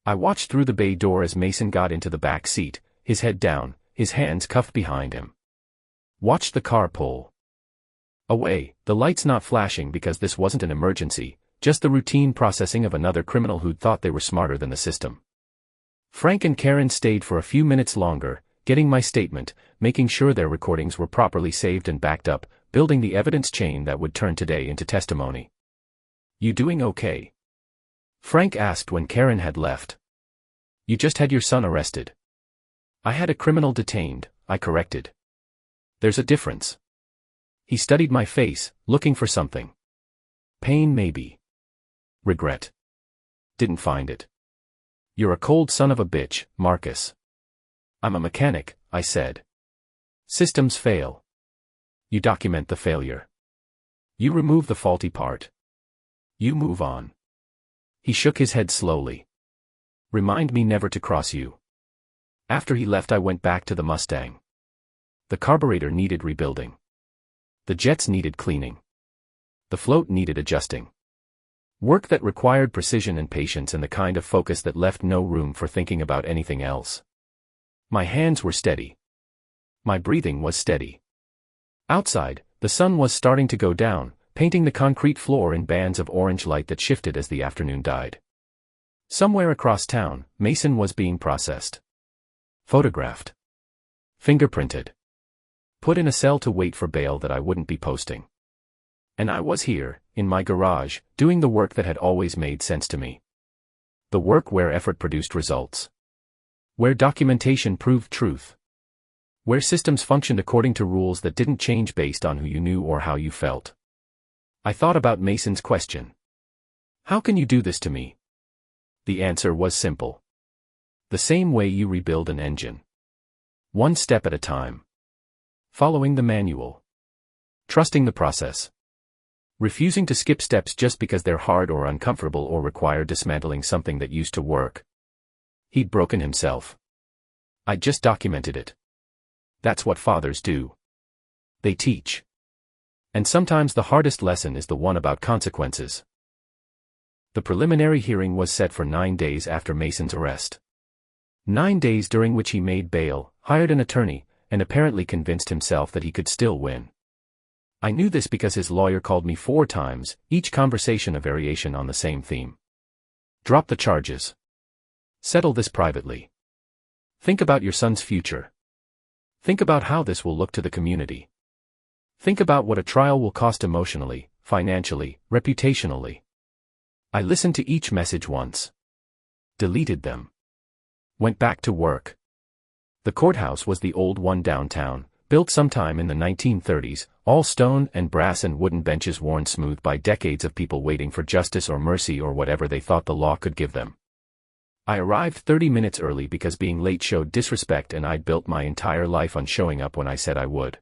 I watched through the bay door as Mason got into the back seat, his head down, his hands cuffed behind him. Watched the car pull away, the lights not flashing because this wasn't an emergency, just the routine processing of another criminal who'd thought they were smarter than the system. Frank and Karen stayed for a few minutes longer, getting my statement, making sure their recordings were properly saved and backed up, building the evidence chain that would turn today into testimony. You doing okay? Frank asked when Karen had left. You just had your son arrested. I had a criminal detained, I corrected. There's a difference. He studied my face, looking for something. Pain maybe. Regret. Didn't find it. You're a cold son of a bitch, Marcus. I'm a mechanic, I said. Systems fail. You document the failure. You remove the faulty part. You move on. He shook his head slowly. Remind me never to cross you. After he left, I went back to the Mustang. The carburetor needed rebuilding. The jets needed cleaning. The float needed adjusting. Work that required precision and patience and the kind of focus that left no room for thinking about anything else. My hands were steady. My breathing was steady. Outside, the sun was starting to go down, painting the concrete floor in bands of orange light that shifted as the afternoon died. Somewhere across town, Mason was being processed. Photographed. Fingerprinted. Put in a cell to wait for bail that I wouldn't be posting. And I was here, in my garage, doing the work that had always made sense to me. The work where effort produced results. Where documentation proved truth. Where systems functioned according to rules that didn't change based on who you knew or how you felt. I thought about Mason's question. How can you do this to me? The answer was simple. The same way you rebuild an engine. One step at a time. Following the manual. Trusting the process. Refusing to skip steps just because they're hard or uncomfortable or require dismantling something that used to work. He'd broken himself. I just documented it. That's what fathers do. They teach. And sometimes the hardest lesson is the one about consequences. The preliminary hearing was set for 9 days after Mason's arrest. 9 days during which he made bail, hired an attorney, and apparently convinced himself that he could still win. I knew this because his lawyer called me 4 times, each conversation a variation on the same theme. Drop the charges. Settle this privately. Think about your son's future. Think about how this will look to the community. Think about what a trial will cost emotionally, financially, reputationally. I listened to each message once. Deleted them. Went back to work. The courthouse was the old one downtown, built sometime in the 1930s, all stone and brass and wooden benches worn smooth by decades of people waiting for justice or mercy or whatever they thought the law could give them. I arrived 30 minutes early because being late showed disrespect, and I'd built my entire life on showing up when I said I would.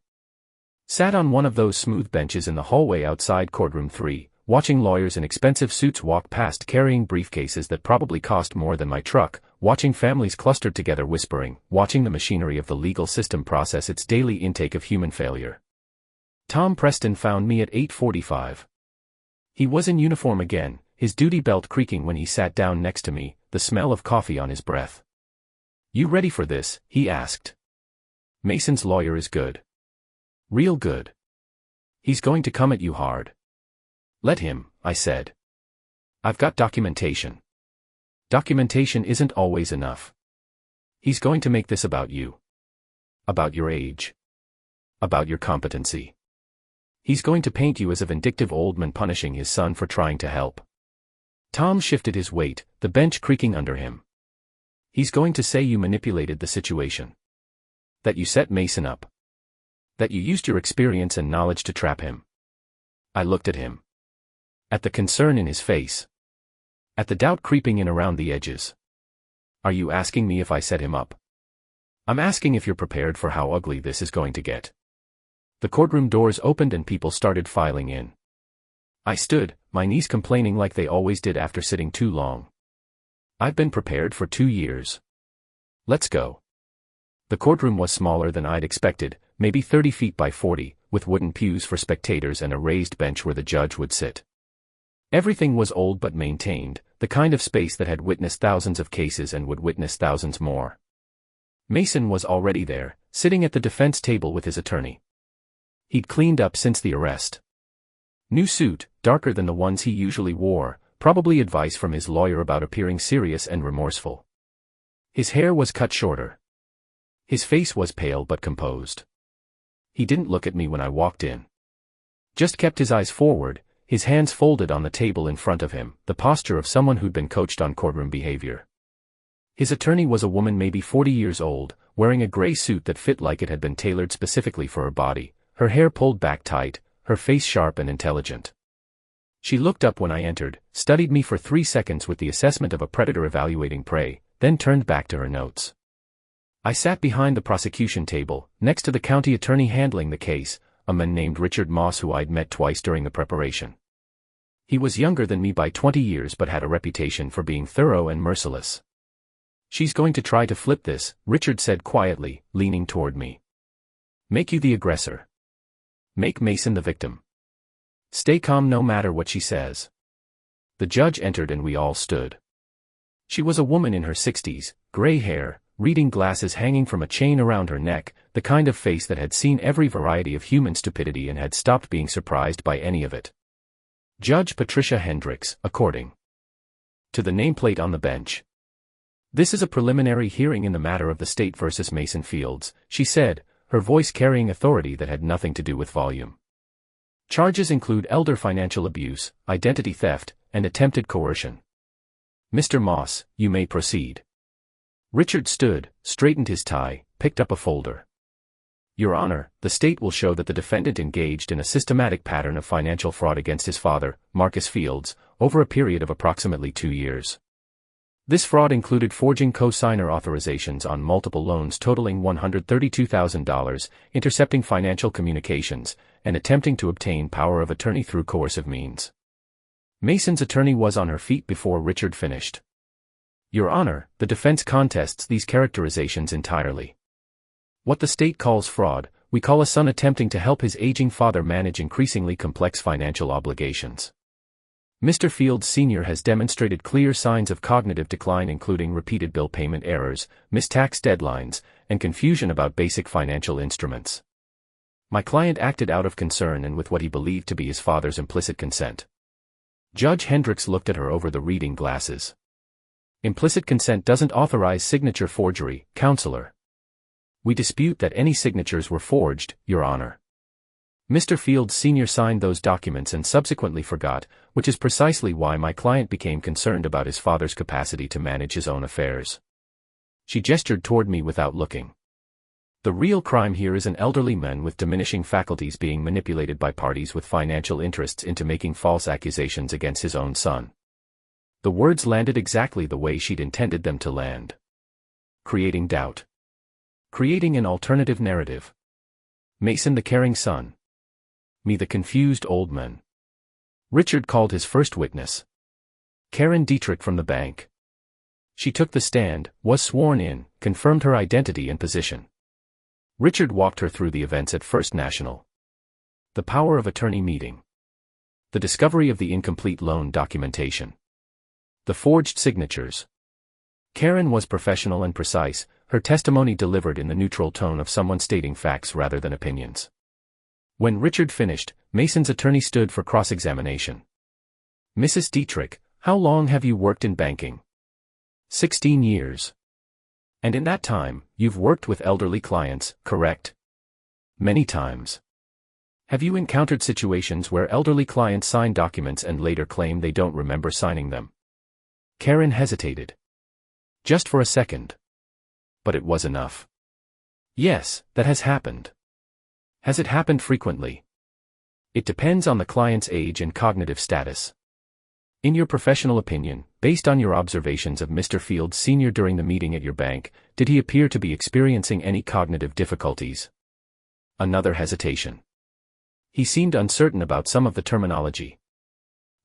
Sat on one of those smooth benches in the hallway outside courtroom 3, watching lawyers in expensive suits walk past carrying briefcases that probably cost more than my truck, watching families clustered together whispering, watching the machinery of the legal system process its daily intake of human failure. Tom Preston found me at 8:45. He was in uniform again, his duty belt creaking when he sat down next to me, the smell of coffee on his breath. "You ready for this?" he asked. "Mason's lawyer is good. Real good. He's going to come at you hard." "Let him," I said. "I've got documentation." "Documentation isn't always enough. He's going to make this about you. About your age. About your competency. He's going to paint you as a vindictive old man punishing his son for trying to help." Tom shifted his weight, the bench creaking under him. "He's going to say you manipulated the situation. That you set Mason up. That you used your experience and knowledge to trap him." I looked at him. At the concern in his face. At the doubt creeping in around the edges. "Are you asking me if I set him up?" "I'm asking if you're prepared for how ugly this is going to get." The courtroom doors opened and people started filing in. I stood, my knees complaining like they always did after sitting too long. "I've been prepared for 2 years. Let's go." The courtroom was smaller than I'd expected, maybe 30 feet by 40, with wooden pews for spectators and a raised bench where the judge would sit. Everything was old but maintained, the kind of space that had witnessed thousands of cases and would witness thousands more. Mason was already there, sitting at the defense table with his attorney. He'd cleaned up since the arrest. New suit, darker than the ones he usually wore, probably advice from his lawyer about appearing serious and remorseful. His hair was cut shorter. His face was pale but composed. He didn't look at me when I walked in. Just kept his eyes forward, his hands folded on the table in front of him, the posture of someone who'd been coached on courtroom behavior. His attorney was a woman maybe 40 years old, wearing a gray suit that fit like it had been tailored specifically for her body, her hair pulled back tight, her face sharp and intelligent. She looked up when I entered, studied me for 3 seconds with the assessment of a predator evaluating prey, then turned back to her notes. I sat behind the prosecution table, next to the county attorney handling the case, a man named Richard Moss who I'd met twice during the preparation. He was younger than me by 20 years but had a reputation for being thorough and merciless. "She's going to try to flip this," Richard said quietly, leaning toward me. "Make you the aggressor. Make Mason the victim. Stay calm no matter what she says." The judge entered and we all stood. She was a woman in her 60s, gray hair, reading glasses hanging from a chain around her neck, the kind of face that had seen every variety of human stupidity and had stopped being surprised by any of it. Judge Patricia Hendricks, according to the nameplate on the bench. "This is a preliminary hearing in the matter of the state versus Mason Fields," she said, her voice carrying authority that had nothing to do with volume. "Charges include elder financial abuse, identity theft, and attempted coercion. Mr. Moss, you may proceed." Richard stood, straightened his tie, picked up a folder. "Your Honor, the state will show that the defendant engaged in a systematic pattern of financial fraud against his father, Marcus Fields, over a period of approximately 2 years. This fraud included forging co-signer authorizations on multiple loans totaling $132,000, intercepting financial communications, and attempting to obtain power of attorney through coercive means." Mason's attorney was on her feet before Richard finished. "Your Honor, the defense contests these characterizations entirely. What the state calls fraud, we call a son attempting to help his aging father manage increasingly complex financial obligations. Mr. Fields Sr. has demonstrated clear signs of cognitive decline, including repeated bill payment errors, missed tax deadlines, and confusion about basic financial instruments. My client acted out of concern and with what he believed to be his father's implicit consent. Judge Hendricks looked at her over the reading glasses. Implicit consent doesn't authorize signature forgery, counselor. We dispute that any signatures were forged, Your Honor. Mr. Fields Sr. signed those documents and subsequently forgot, which is precisely why my client became concerned about his father's capacity to manage his own affairs. She gestured toward me without looking. The real crime here is an elderly man with diminishing faculties being manipulated by parties with financial interests into making false accusations against his own son. The words landed exactly the way she'd intended them to land. Creating doubt. Creating an alternative narrative. Mason the caring son. Me the confused old man. Richard called his first witness. Karen Dietrich from the bank. She took the stand, was sworn in, confirmed her identity and position. Richard walked her through the events at First National. The power of attorney meeting. The discovery of the incomplete loan documentation. The forged signatures. Karen was professional and precise, her testimony delivered in the neutral tone of someone stating facts rather than opinions. When Richard finished, Mason's attorney stood for cross-examination. Mrs. Dietrich, how long have you worked in banking? 16 years. And in that time, you've worked with elderly clients, correct? Many times. Have you encountered situations where elderly clients sign documents and later claim they don't remember signing them? Karen hesitated. Just for a second. But it was enough. Yes, that has happened. Has it happened frequently? It depends on the client's age and cognitive status. In your professional opinion, based on your observations of Mr. Fields Sr. during the meeting at your bank, did he appear to be experiencing any cognitive difficulties? Another hesitation. He seemed uncertain about some of the terminology.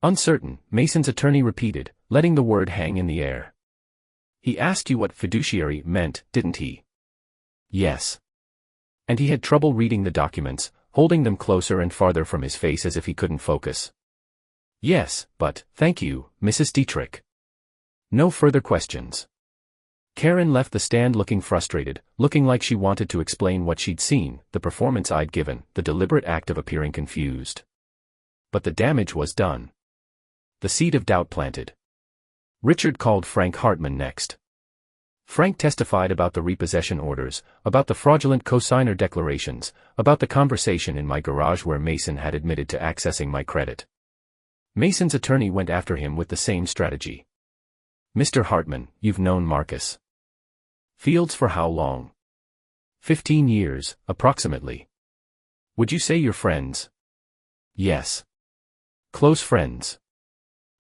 Uncertain, Mason's attorney repeated, letting the word hang in the air. He asked you what fiduciary meant, didn't he? Yes. And he had trouble reading the documents, holding them closer and farther from his face as if he couldn't focus. Yes, but, thank you, Mrs. Dietrich. No further questions. Karen left the stand looking frustrated, looking like she wanted to explain what she'd seen, the performance I'd given, the deliberate act of appearing confused. But the damage was done. The seed of doubt planted. Richard called Frank Hartman next. Frank testified about the repossession orders, about the fraudulent cosigner declarations, about the conversation in my garage where Mason had admitted to accessing my credit. Mason's attorney went after him with the same strategy. Mr. Hartman, you've known Marcus Fields for how long? 15 years, approximately. Would you say you're friends? Yes. Close friends?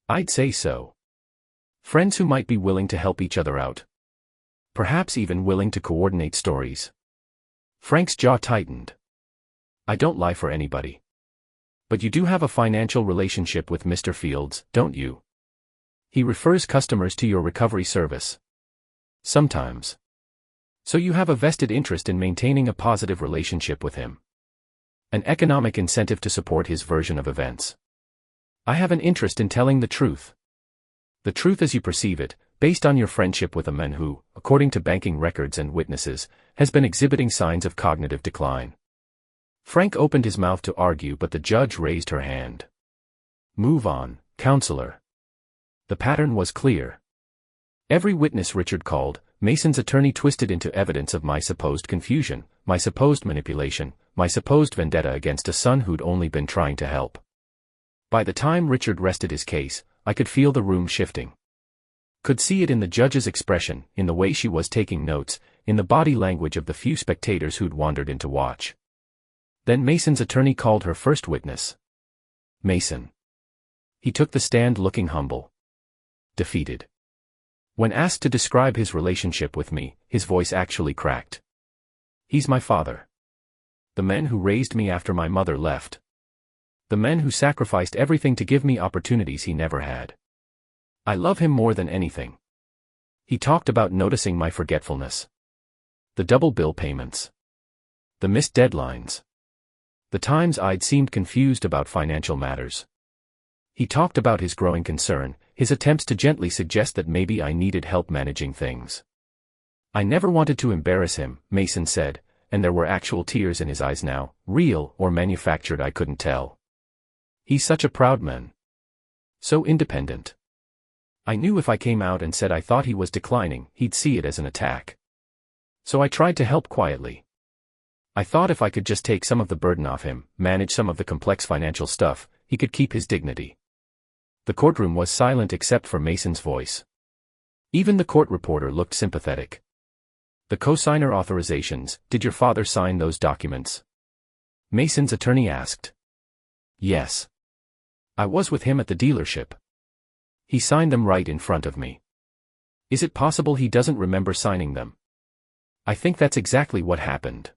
I'd say so. Friends who might be willing to help each other out. Perhaps even willing to coordinate stories. Frank's jaw tightened. I don't lie for anybody. But you do have a financial relationship with Mr. Fields, don't you? He refers customers to your recovery service. Sometimes. So you have a vested interest in maintaining a positive relationship with him. An economic incentive to support his version of events. I have an interest in telling the truth. The truth as you perceive it, based on your friendship with a man who, according to banking records and witnesses, has been exhibiting signs of cognitive decline. Frank opened his mouth to argue, but the judge raised her hand. Move on, counselor. The pattern was clear. Every witness Richard called, Mason's attorney twisted into evidence of my supposed confusion, my supposed manipulation, my supposed vendetta against a son who'd only been trying to help. By the time Richard rested his case, I could feel the room shifting. Could see it in the judge's expression, in the way she was taking notes, in the body language of the few spectators who'd wandered in to watch. Then Mason's attorney called her first witness. Mason. He took the stand looking humble. Defeated. When asked to describe his relationship with me, his voice actually cracked. He's my father. The man who raised me after my mother left. The man who sacrificed everything to give me opportunities he never had. I love him more than anything. He talked about noticing my forgetfulness. The double bill payments. The missed deadlines. The times I'd seemed confused about financial matters. He talked about his growing concern, his attempts to gently suggest that maybe I needed help managing things. I never wanted to embarrass him, Mason said, and there were actual tears in his eyes now, real or manufactured I couldn't tell. He's such a proud man. So independent. I knew if I came out and said I thought he was declining, he'd see it as an attack. So I tried to help quietly. I thought if I could just take some of the burden off him, manage some of the complex financial stuff, he could keep his dignity. The courtroom was silent except for Mason's voice. Even the court reporter looked sympathetic. The co-signer authorizations, did your father sign those documents? Mason's attorney asked. Yes. I was with him at the dealership. He signed them right in front of me. Is it possible he doesn't remember signing them? I think that's exactly what happened.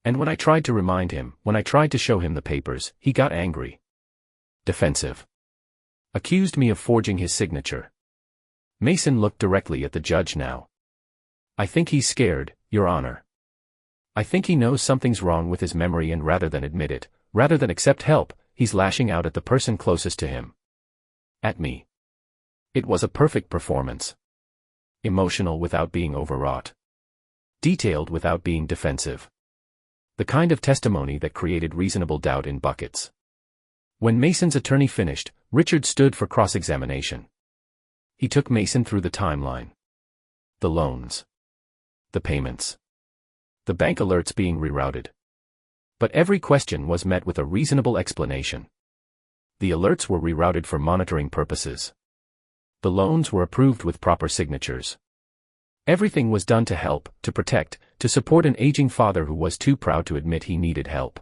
And when I tried to remind him, when I tried to show him the papers, he got angry. Defensive. Accused me of forging his signature. Mason looked directly at the judge now. I think he's scared, Your Honor. I think he knows something's wrong with his memory and rather than admit it, rather than accept help, he's lashing out at the person closest to him. At me. It was a perfect performance. Emotional without being overwrought. Detailed without being defensive. The kind of testimony that created reasonable doubt in buckets. When Mason's attorney finished, Richard stood for cross-examination. He took Mason through the timeline. The loans. The payments. The bank alerts being rerouted. But every question was met with a reasonable explanation. The alerts were rerouted for monitoring purposes. The loans were approved with proper signatures. Everything was done to help, to protect, to support an aging father who was too proud to admit he needed help.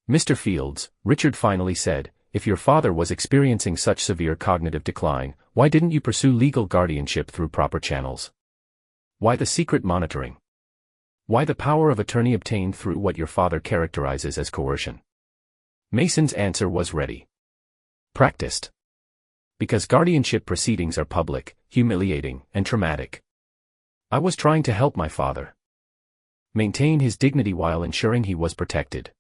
Mr. Fields, Richard finally said, if your father was experiencing such severe cognitive decline, why didn't you pursue legal guardianship through proper channels? Why the secret monitoring? Why the power of attorney obtained through what your father characterizes as coercion? Mason's answer was ready. Practiced. Because guardianship proceedings are public, humiliating, and traumatic. I was trying to help my father maintain his dignity while ensuring he was protected.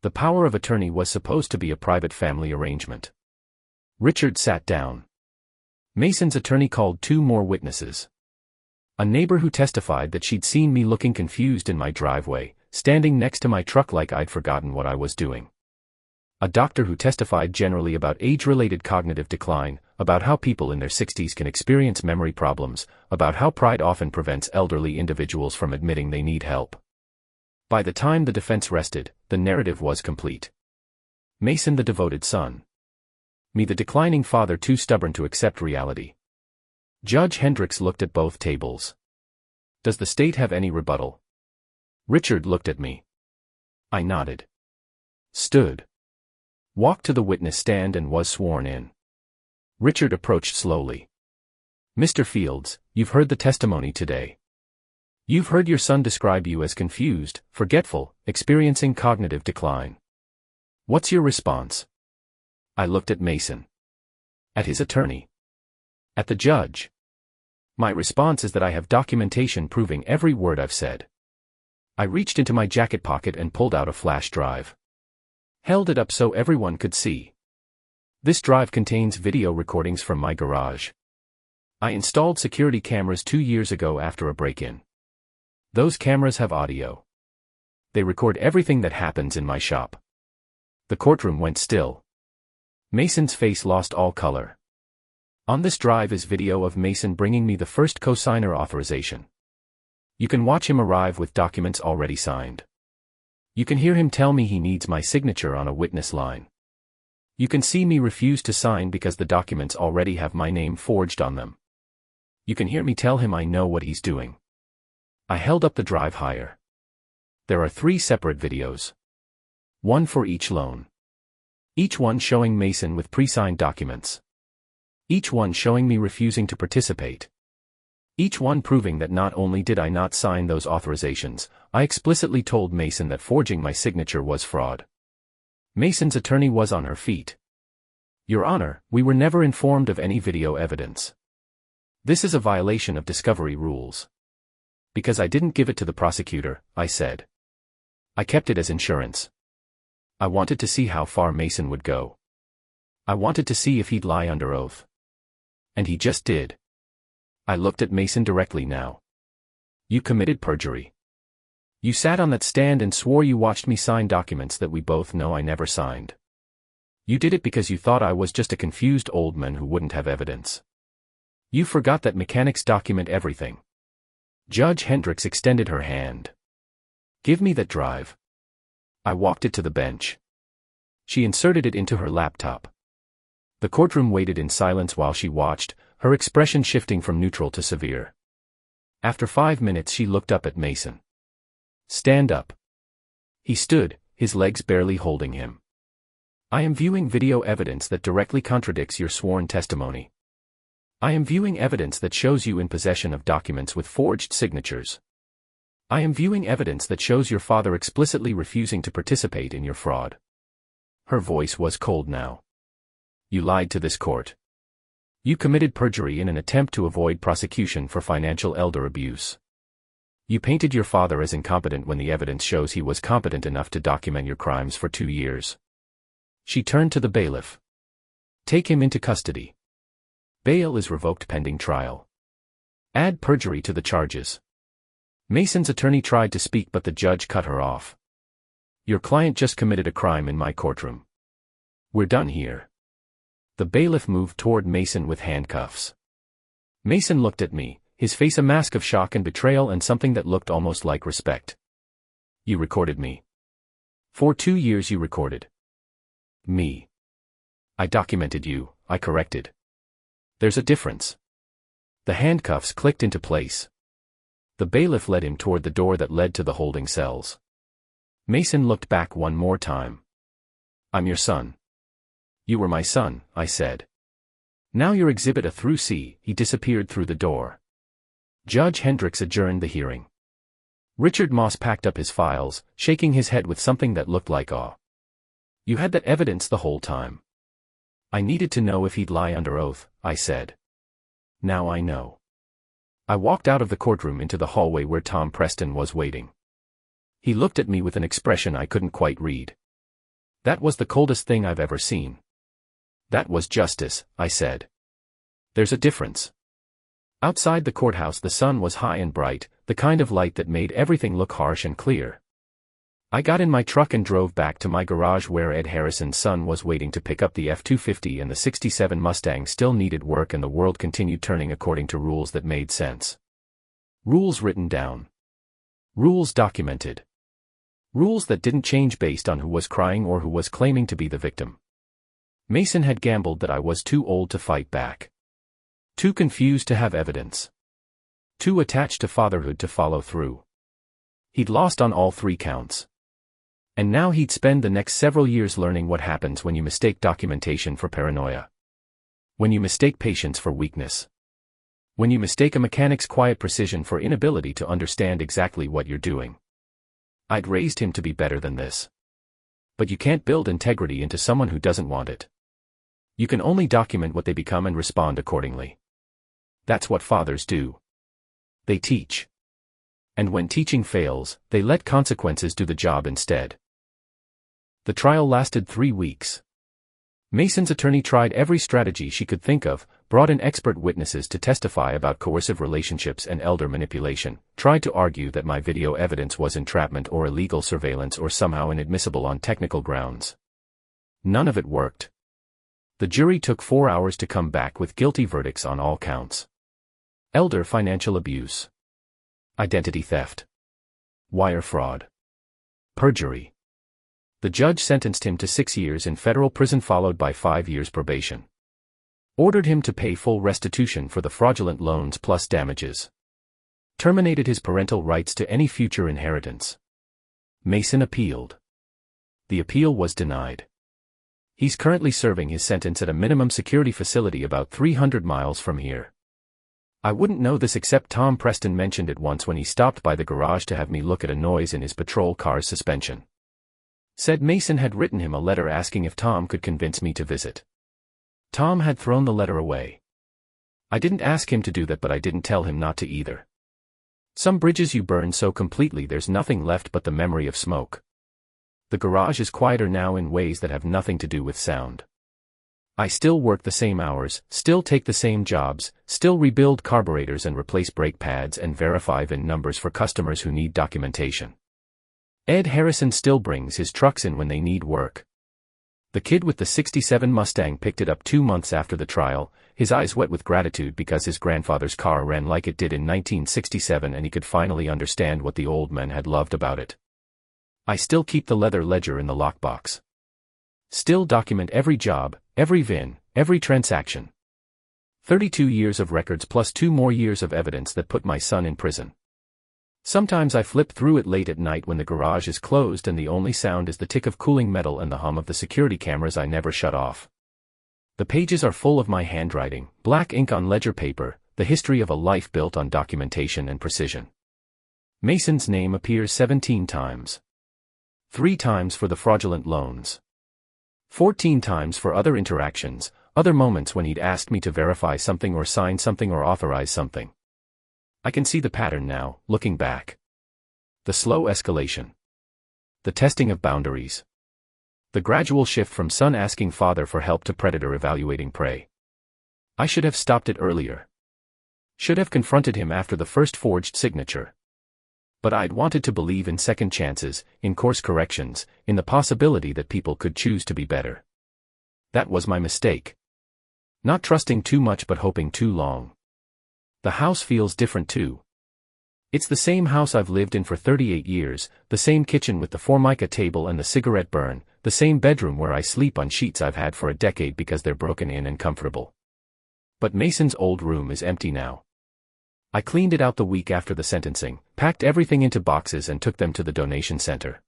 The power of attorney was supposed to be a private family arrangement. Richard sat down. Mason's attorney called 2 more witnesses. A neighbor who testified that she'd seen me looking confused in my driveway, standing next to my truck like I'd forgotten what I was doing. A doctor who testified generally about age-related cognitive decline, about how people in their 60s can experience memory problems, about how pride often prevents elderly individuals from admitting they need help. By the time the defense rested, the narrative was complete. Mason the devoted son. Me the declining father too stubborn to accept reality. Judge Hendricks looked at both tables. Does the state have any rebuttal? Richard looked at me. I nodded. Stood. Walked to the witness stand and was sworn in. Richard approached slowly. Mr. Fields, you've heard the testimony today. You've heard your son describe you as confused, forgetful, experiencing cognitive decline. What's your response? I looked at Mason. At his attorney. At the judge. My response is that I have documentation proving every word I've said. I reached into my jacket pocket and pulled out a flash drive. Held it up so everyone could see. This drive contains video recordings from my garage. I installed security cameras 2 years ago after a break-in. Those cameras have audio. They record everything that happens in my shop. The courtroom went still. Mason's face lost all color. On this drive is video of Mason bringing me the first co-signer authorization. You can watch him arrive with documents already signed. You can hear him tell me he needs my signature on a witness line. You can see me refuse to sign because the documents already have my name forged on them. You can hear me tell him I know what he's doing. I held up the drive higher. There are 3 separate videos. One for each loan. Each one showing Mason with pre-signed documents. Each one showing me refusing to participate. Each one proving that not only did I not sign those authorizations, I explicitly told Mason that forging my signature was fraud. Mason's attorney was on her feet. Your Honor, we were never informed of any video evidence. This is a violation of discovery rules. Because I didn't give it to the prosecutor, I said. I kept it as insurance. I wanted to see how far Mason would go. I wanted to see if he'd lie under oath. And he just did. I looked at Mason directly now. You committed perjury. You sat on that stand and swore you watched me sign documents that we both know I never signed. You did it because you thought I was just a confused old man who wouldn't have evidence. You forgot that mechanics document everything. Judge Hendricks extended her hand. Give me that drive. I walked it to the bench. She inserted it into her laptop. The courtroom waited in silence while she watched, her expression shifting from neutral to severe. After 5 minutes she looked up at Mason. Stand up. He stood, his legs barely holding him. I am viewing video evidence that directly contradicts your sworn testimony. I am viewing evidence that shows you in possession of documents with forged signatures. I am viewing evidence that shows your father explicitly refusing to participate in your fraud. Her voice was cold now. You lied to this court. You committed perjury in an attempt to avoid prosecution for financial elder abuse. You painted your father as incompetent when the evidence shows he was competent enough to document your crimes for 2 years. She turned to the bailiff. Take him into custody. Bail is revoked pending trial. Add perjury to the charges. Mason's attorney tried to speak but the judge cut her off. Your client just committed a crime in my courtroom. We're done here. The bailiff moved toward Mason with handcuffs. Mason looked at me, his face a mask of shock and betrayal and something that looked almost like respect. You recorded me. For 2 years you recorded me. I documented you, I corrected. There's a difference. The handcuffs clicked into place. The bailiff led him toward the door that led to the holding cells. Mason looked back one more time. I'm your son. You were my son, I said. Now you're exhibit A through C. He disappeared through the door. Judge Hendricks adjourned the hearing. Richard Moss packed up his files, shaking his head with something that looked like awe. You had that evidence the whole time. I needed to know if he'd lie under oath, I said. Now I know. I walked out of the courtroom into the hallway where Tom Preston was waiting. He looked at me with an expression I couldn't quite read. That was the coldest thing I've ever seen. That was justice, I said. There's a difference. Outside the courthouse the sun was high and bright, the kind of light that made everything look harsh and clear. I got in my truck and drove back to my garage where Ed Harrison's son was waiting to pick up the F-250 and the '67 Mustang still needed work and the world continued turning according to rules that made sense. Rules written down. Rules documented. Rules that didn't change based on who was crying or who was claiming to be the victim. Mason had gambled that I was too old to fight back. Too confused to have evidence. Too attached to fatherhood to follow through. He'd lost on all 3 counts. And now he'd spend the next several years learning what happens when you mistake documentation for paranoia. When you mistake patience for weakness. When you mistake a mechanic's quiet precision for inability to understand exactly what you're doing. I'd raised him to be better than this. But you can't build integrity into someone who doesn't want it. You can only document what they become and respond accordingly. That's what fathers do. They teach. And when teaching fails, they let consequences do the job instead. The trial lasted 3 weeks. Mason's attorney tried every strategy she could think of, brought in expert witnesses to testify about coercive relationships and elder manipulation, tried to argue that my video evidence was entrapment or illegal surveillance or somehow inadmissible on technical grounds. None of it worked. The jury took 4 hours to come back with guilty verdicts on all counts. Elder financial abuse. Identity theft. Wire fraud. Perjury. The judge sentenced him to 6 years in federal prison followed by 5 years probation. Ordered him to pay full restitution for the fraudulent loans plus damages. Terminated his parental rights to any future inheritance. Mason appealed. The appeal was denied. He's currently serving his sentence at a minimum security facility about 300 miles from here. I wouldn't know this except Tom Preston mentioned it once when he stopped by the garage to have me look at a noise in his patrol car's suspension. Said Mason had written him a letter asking if Tom could convince me to visit. Tom had thrown the letter away. I didn't ask him to do that, but I didn't tell him not to either. Some bridges you burn so completely there's nothing left but the memory of smoke. The garage is quieter now in ways that have nothing to do with sound. I still work the same hours, still take the same jobs, still rebuild carburetors and replace brake pads and verify VIN numbers for customers who need documentation. Ed Harrison still brings his trucks in when they need work. The kid with the '67 Mustang picked it up 2 months after the trial, his eyes wet with gratitude because his grandfather's car ran like it did in 1967 and he could finally understand what the old man had loved about it. I still keep the leather ledger in the lockbox. Still document every job, every VIN, every transaction. 32 years of records plus 2 more years of evidence that put my son in prison. Sometimes I flip through it late at night when the garage is closed and the only sound is the tick of cooling metal and the hum of the security cameras I never shut off. The pages are full of my handwriting, black ink on ledger paper, the history of a life built on documentation and precision. Mason's name appears 17 times. 3 times for the fraudulent loans. 14 times for other interactions, other moments when he'd asked me to verify something or sign something or authorize something. I can see the pattern now, looking back. The slow escalation. The testing of boundaries. The gradual shift from son asking father for help to predator evaluating prey. I should have stopped it earlier. Should have confronted him after the first forged signature. But I'd wanted to believe in second chances, in course corrections, in the possibility that people could choose to be better. That was my mistake. Not trusting too much but hoping too long. The house feels different too. It's the same house I've lived in for 38 years, the same kitchen with the Formica table and the cigarette burn, the same bedroom where I sleep on sheets I've had for a decade because they're broken in and comfortable. But Mason's old room is empty now. I cleaned it out the week after the sentencing, packed everything into boxes and took them to the donation center.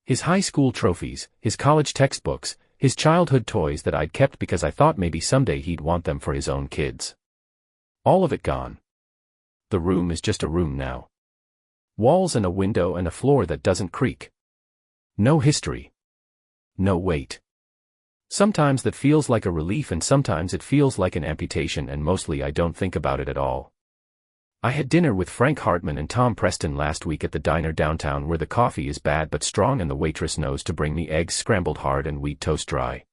His high school trophies, his college textbooks, his childhood toys that I'd kept because I thought maybe someday he'd want them for his own kids. All of it gone. The room is just a room now. Walls and a window and a floor that doesn't creak. No history. No weight. Sometimes that feels like a relief and sometimes it feels like an amputation and mostly I don't think about it at all. I had dinner with Frank Hartman and Tom Preston last week at the diner downtown where the coffee is bad but strong and the waitress knows to bring me eggs scrambled hard and wheat toast dry.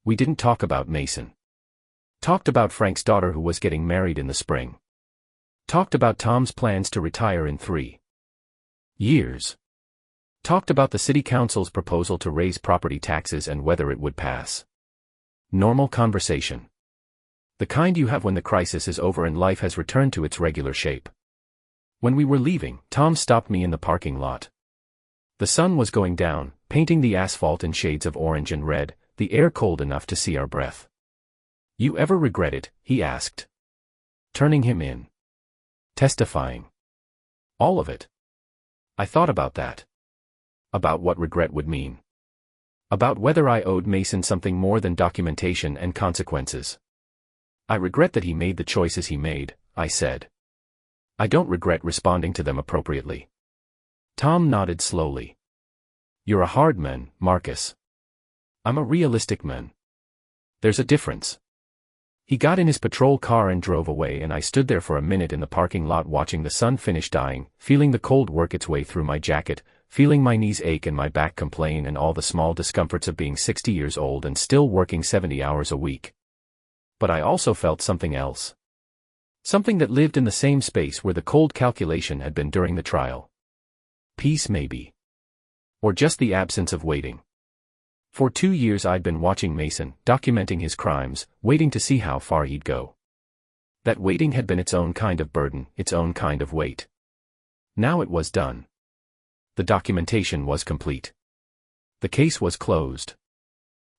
We didn't talk about Mason. Talked about Frank's daughter who was getting married in the spring. Talked about Tom's plans to retire in 3 years. Talked about the city council's proposal to raise property taxes and whether it would pass. Normal conversation. The kind you have when the crisis is over and life has returned to its regular shape. When we were leaving, Tom stopped me in the parking lot. The sun was going down, painting the asphalt in shades of orange and red, the air cold enough to see our breath. "You ever regret it?" he asked. Turning him in. Testifying. All of it. I thought about that. About what regret would mean. About whether I owed Mason something more than documentation and consequences. I regret that he made the choices he made, I said. I don't regret responding to them appropriately. Tom nodded slowly. You're a hard man, Marcus. I'm a realistic man. There's a difference. He got in his patrol car and drove away and I stood there for a minute in the parking lot watching the sun finish dying, feeling the cold work its way through my jacket, feeling my knees ache and my back complain and all the small discomforts of being 60 years old and still working 70 hours a week. But I also felt something else. Something that lived in the same space where the cold calculation had been during the trial. Peace maybe. Or just the absence of waiting. For 2 years I'd been watching Mason, documenting his crimes, waiting to see how far he'd go. That waiting had been its own kind of burden, its own kind of weight. Now it was done. The documentation was complete. The case was closed.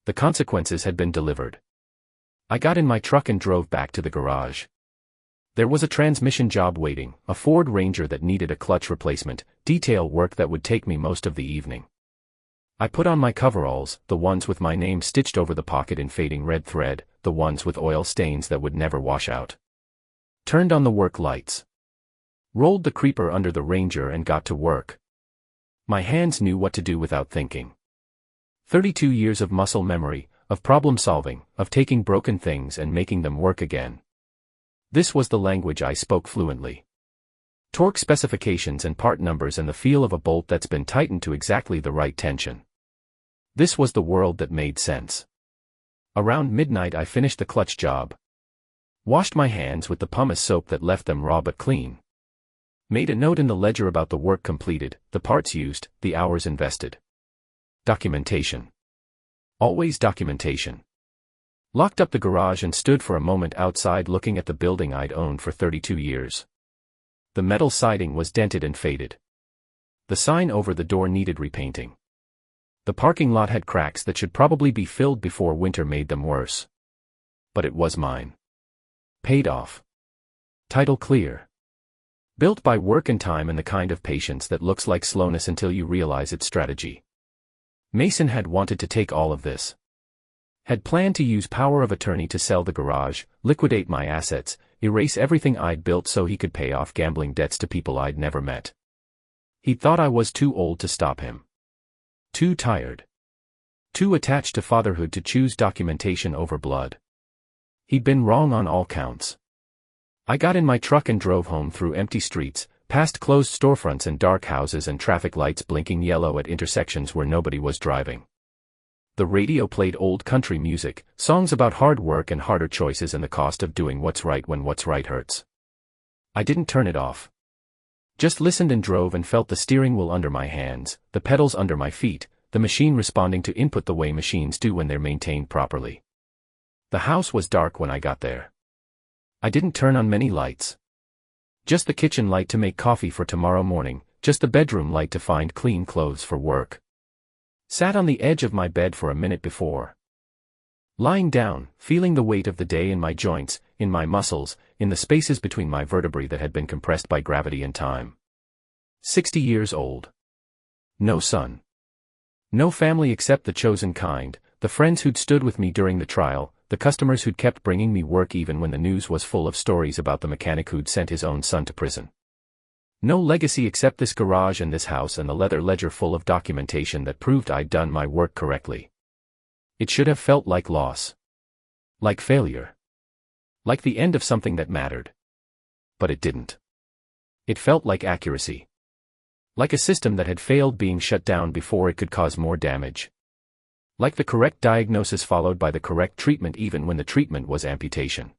The consequences had been delivered. I got in my truck and drove back to the garage. There was a transmission job waiting, a Ford Ranger that needed a clutch replacement, detail work that would take me most of the evening. I put on my coveralls, the ones with my name stitched over the pocket in fading red thread, the ones with oil stains that would never wash out. Turned on the work lights. Rolled the creeper under the Ranger and got to work. My hands knew what to do without thinking. 32 years of muscle memory, of problem solving, of taking broken things and making them work again. This was the language I spoke fluently. Torque specifications and part numbers and the feel of a bolt that's been tightened to exactly the right tension. This was the world that made sense. Around midnight I finished the clutch job. Washed my hands with the pumice soap that left them raw but clean. Made a note in the ledger about the work completed, the parts used, the hours invested. Documentation. Always documentation. Locked up the garage and stood for a moment outside looking at the building I'd owned for 32 years. The metal siding was dented and faded. The sign over the door needed repainting. The parking lot had cracks that should probably be filled before winter made them worse. But it was mine. Paid off. Title clear. Built by work and time and the kind of patience that looks like slowness until you realize it's strategy. Mason had wanted to take all of this. Had planned to use power of attorney to sell the garage, liquidate my assets, erase everything I'd built so he could pay off gambling debts to people I'd never met. He'd thought I was too old to stop him. Too tired. Too attached to fatherhood to choose documentation over blood. He'd been wrong on all counts. I got in my truck and drove home through empty streets, past closed storefronts and dark houses and traffic lights blinking yellow at intersections where nobody was driving. The radio played old country music, songs about hard work and harder choices and the cost of doing what's right when what's right hurts. I didn't turn it off. Just listened and drove and felt the steering wheel under my hands, the pedals under my feet, the machine responding to input the way machines do when they're maintained properly. The house was dark when I got there. I didn't turn on many lights. Just the kitchen light to make coffee for tomorrow morning, just the bedroom light to find clean clothes for work. Sat on the edge of my bed for a minute before. Lying down, feeling the weight of the day in my joints, in my muscles, in the spaces between my vertebrae that had been compressed by gravity and time. 60 years old. No son. No family except the chosen kind, the friends who'd stood with me during the trial, the customers who'd kept bringing me work even when the news was full of stories about the mechanic who'd sent his own son to prison. No legacy except this garage and this house and the leather ledger full of documentation that proved I'd done my work correctly. It should have felt like loss. Like failure. Like the end of something that mattered. But it didn't. It felt like accuracy. Like a system that had failed being shut down before it could cause more damage. Like the correct diagnosis followed by the correct treatment even when the treatment was amputation.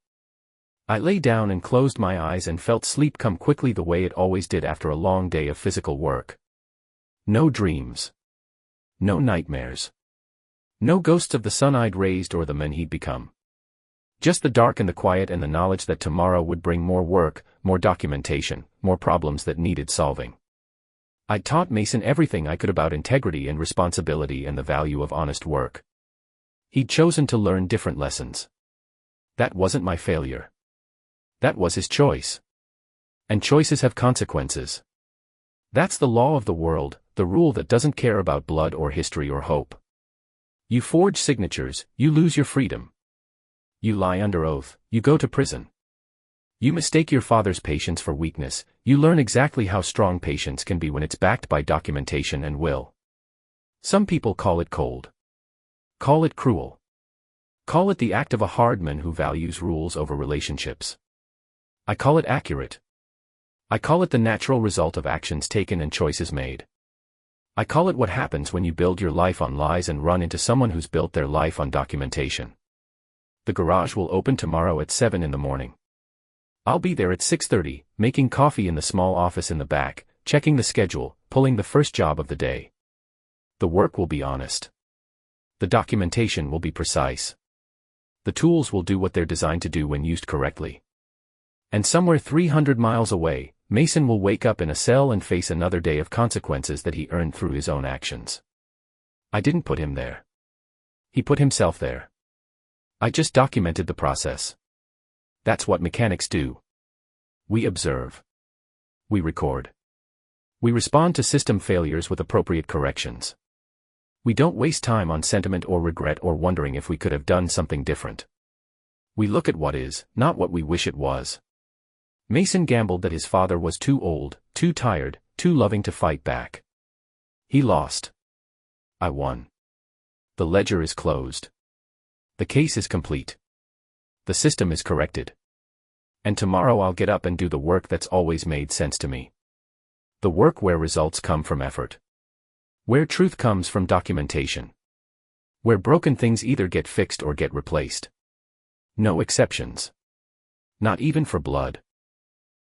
I lay down and closed my eyes and felt sleep come quickly the way it always did after a long day of physical work. No dreams. No nightmares. No ghosts of the son I'd raised or the man he'd become. Just the dark and the quiet and the knowledge that tomorrow would bring more work, more documentation, more problems that needed solving. I'd taught Mason everything I could about integrity and responsibility and the value of honest work. He'd chosen to learn different lessons. That wasn't my failure. That was his choice. And choices have consequences. That's the law of the world, the rule that doesn't care about blood or history or hope. You forge signatures, you lose your freedom. You lie under oath, you go to prison. You mistake your father's patience for weakness, you learn exactly how strong patience can be when it's backed by documentation and will. Some people call it cold. Call it cruel. Call it the act of a hard man who values rules over relationships. I call it accurate. I call it the natural result of actions taken and choices made. I call it what happens when you build your life on lies and run into someone who's built their life on documentation. The garage will open tomorrow at 7 in the morning. I'll be there at 6:30, making coffee in the small office in the back, checking the schedule, pulling the first job of the day. The work will be honest. The documentation will be precise. The tools will do what they're designed to do when used correctly. And somewhere 300 miles away, Mason will wake up in a cell and face another day of consequences that he earned through his own actions. I didn't put him there. He put himself there. I just documented the process. That's what mechanics do. We observe. We record. We respond to system failures with appropriate corrections. We don't waste time on sentiment or regret or wondering if we could have done something different. We look at what is, not what we wish it was. Mason gambled that his father was too old, too tired, too loving to fight back. He lost. I won. The ledger is closed. The case is complete. The system is corrected. And tomorrow I'll get up and do the work that's always made sense to me. The work where results come from effort. Where truth comes from documentation. Where broken things either get fixed or get replaced. No exceptions. Not even for blood.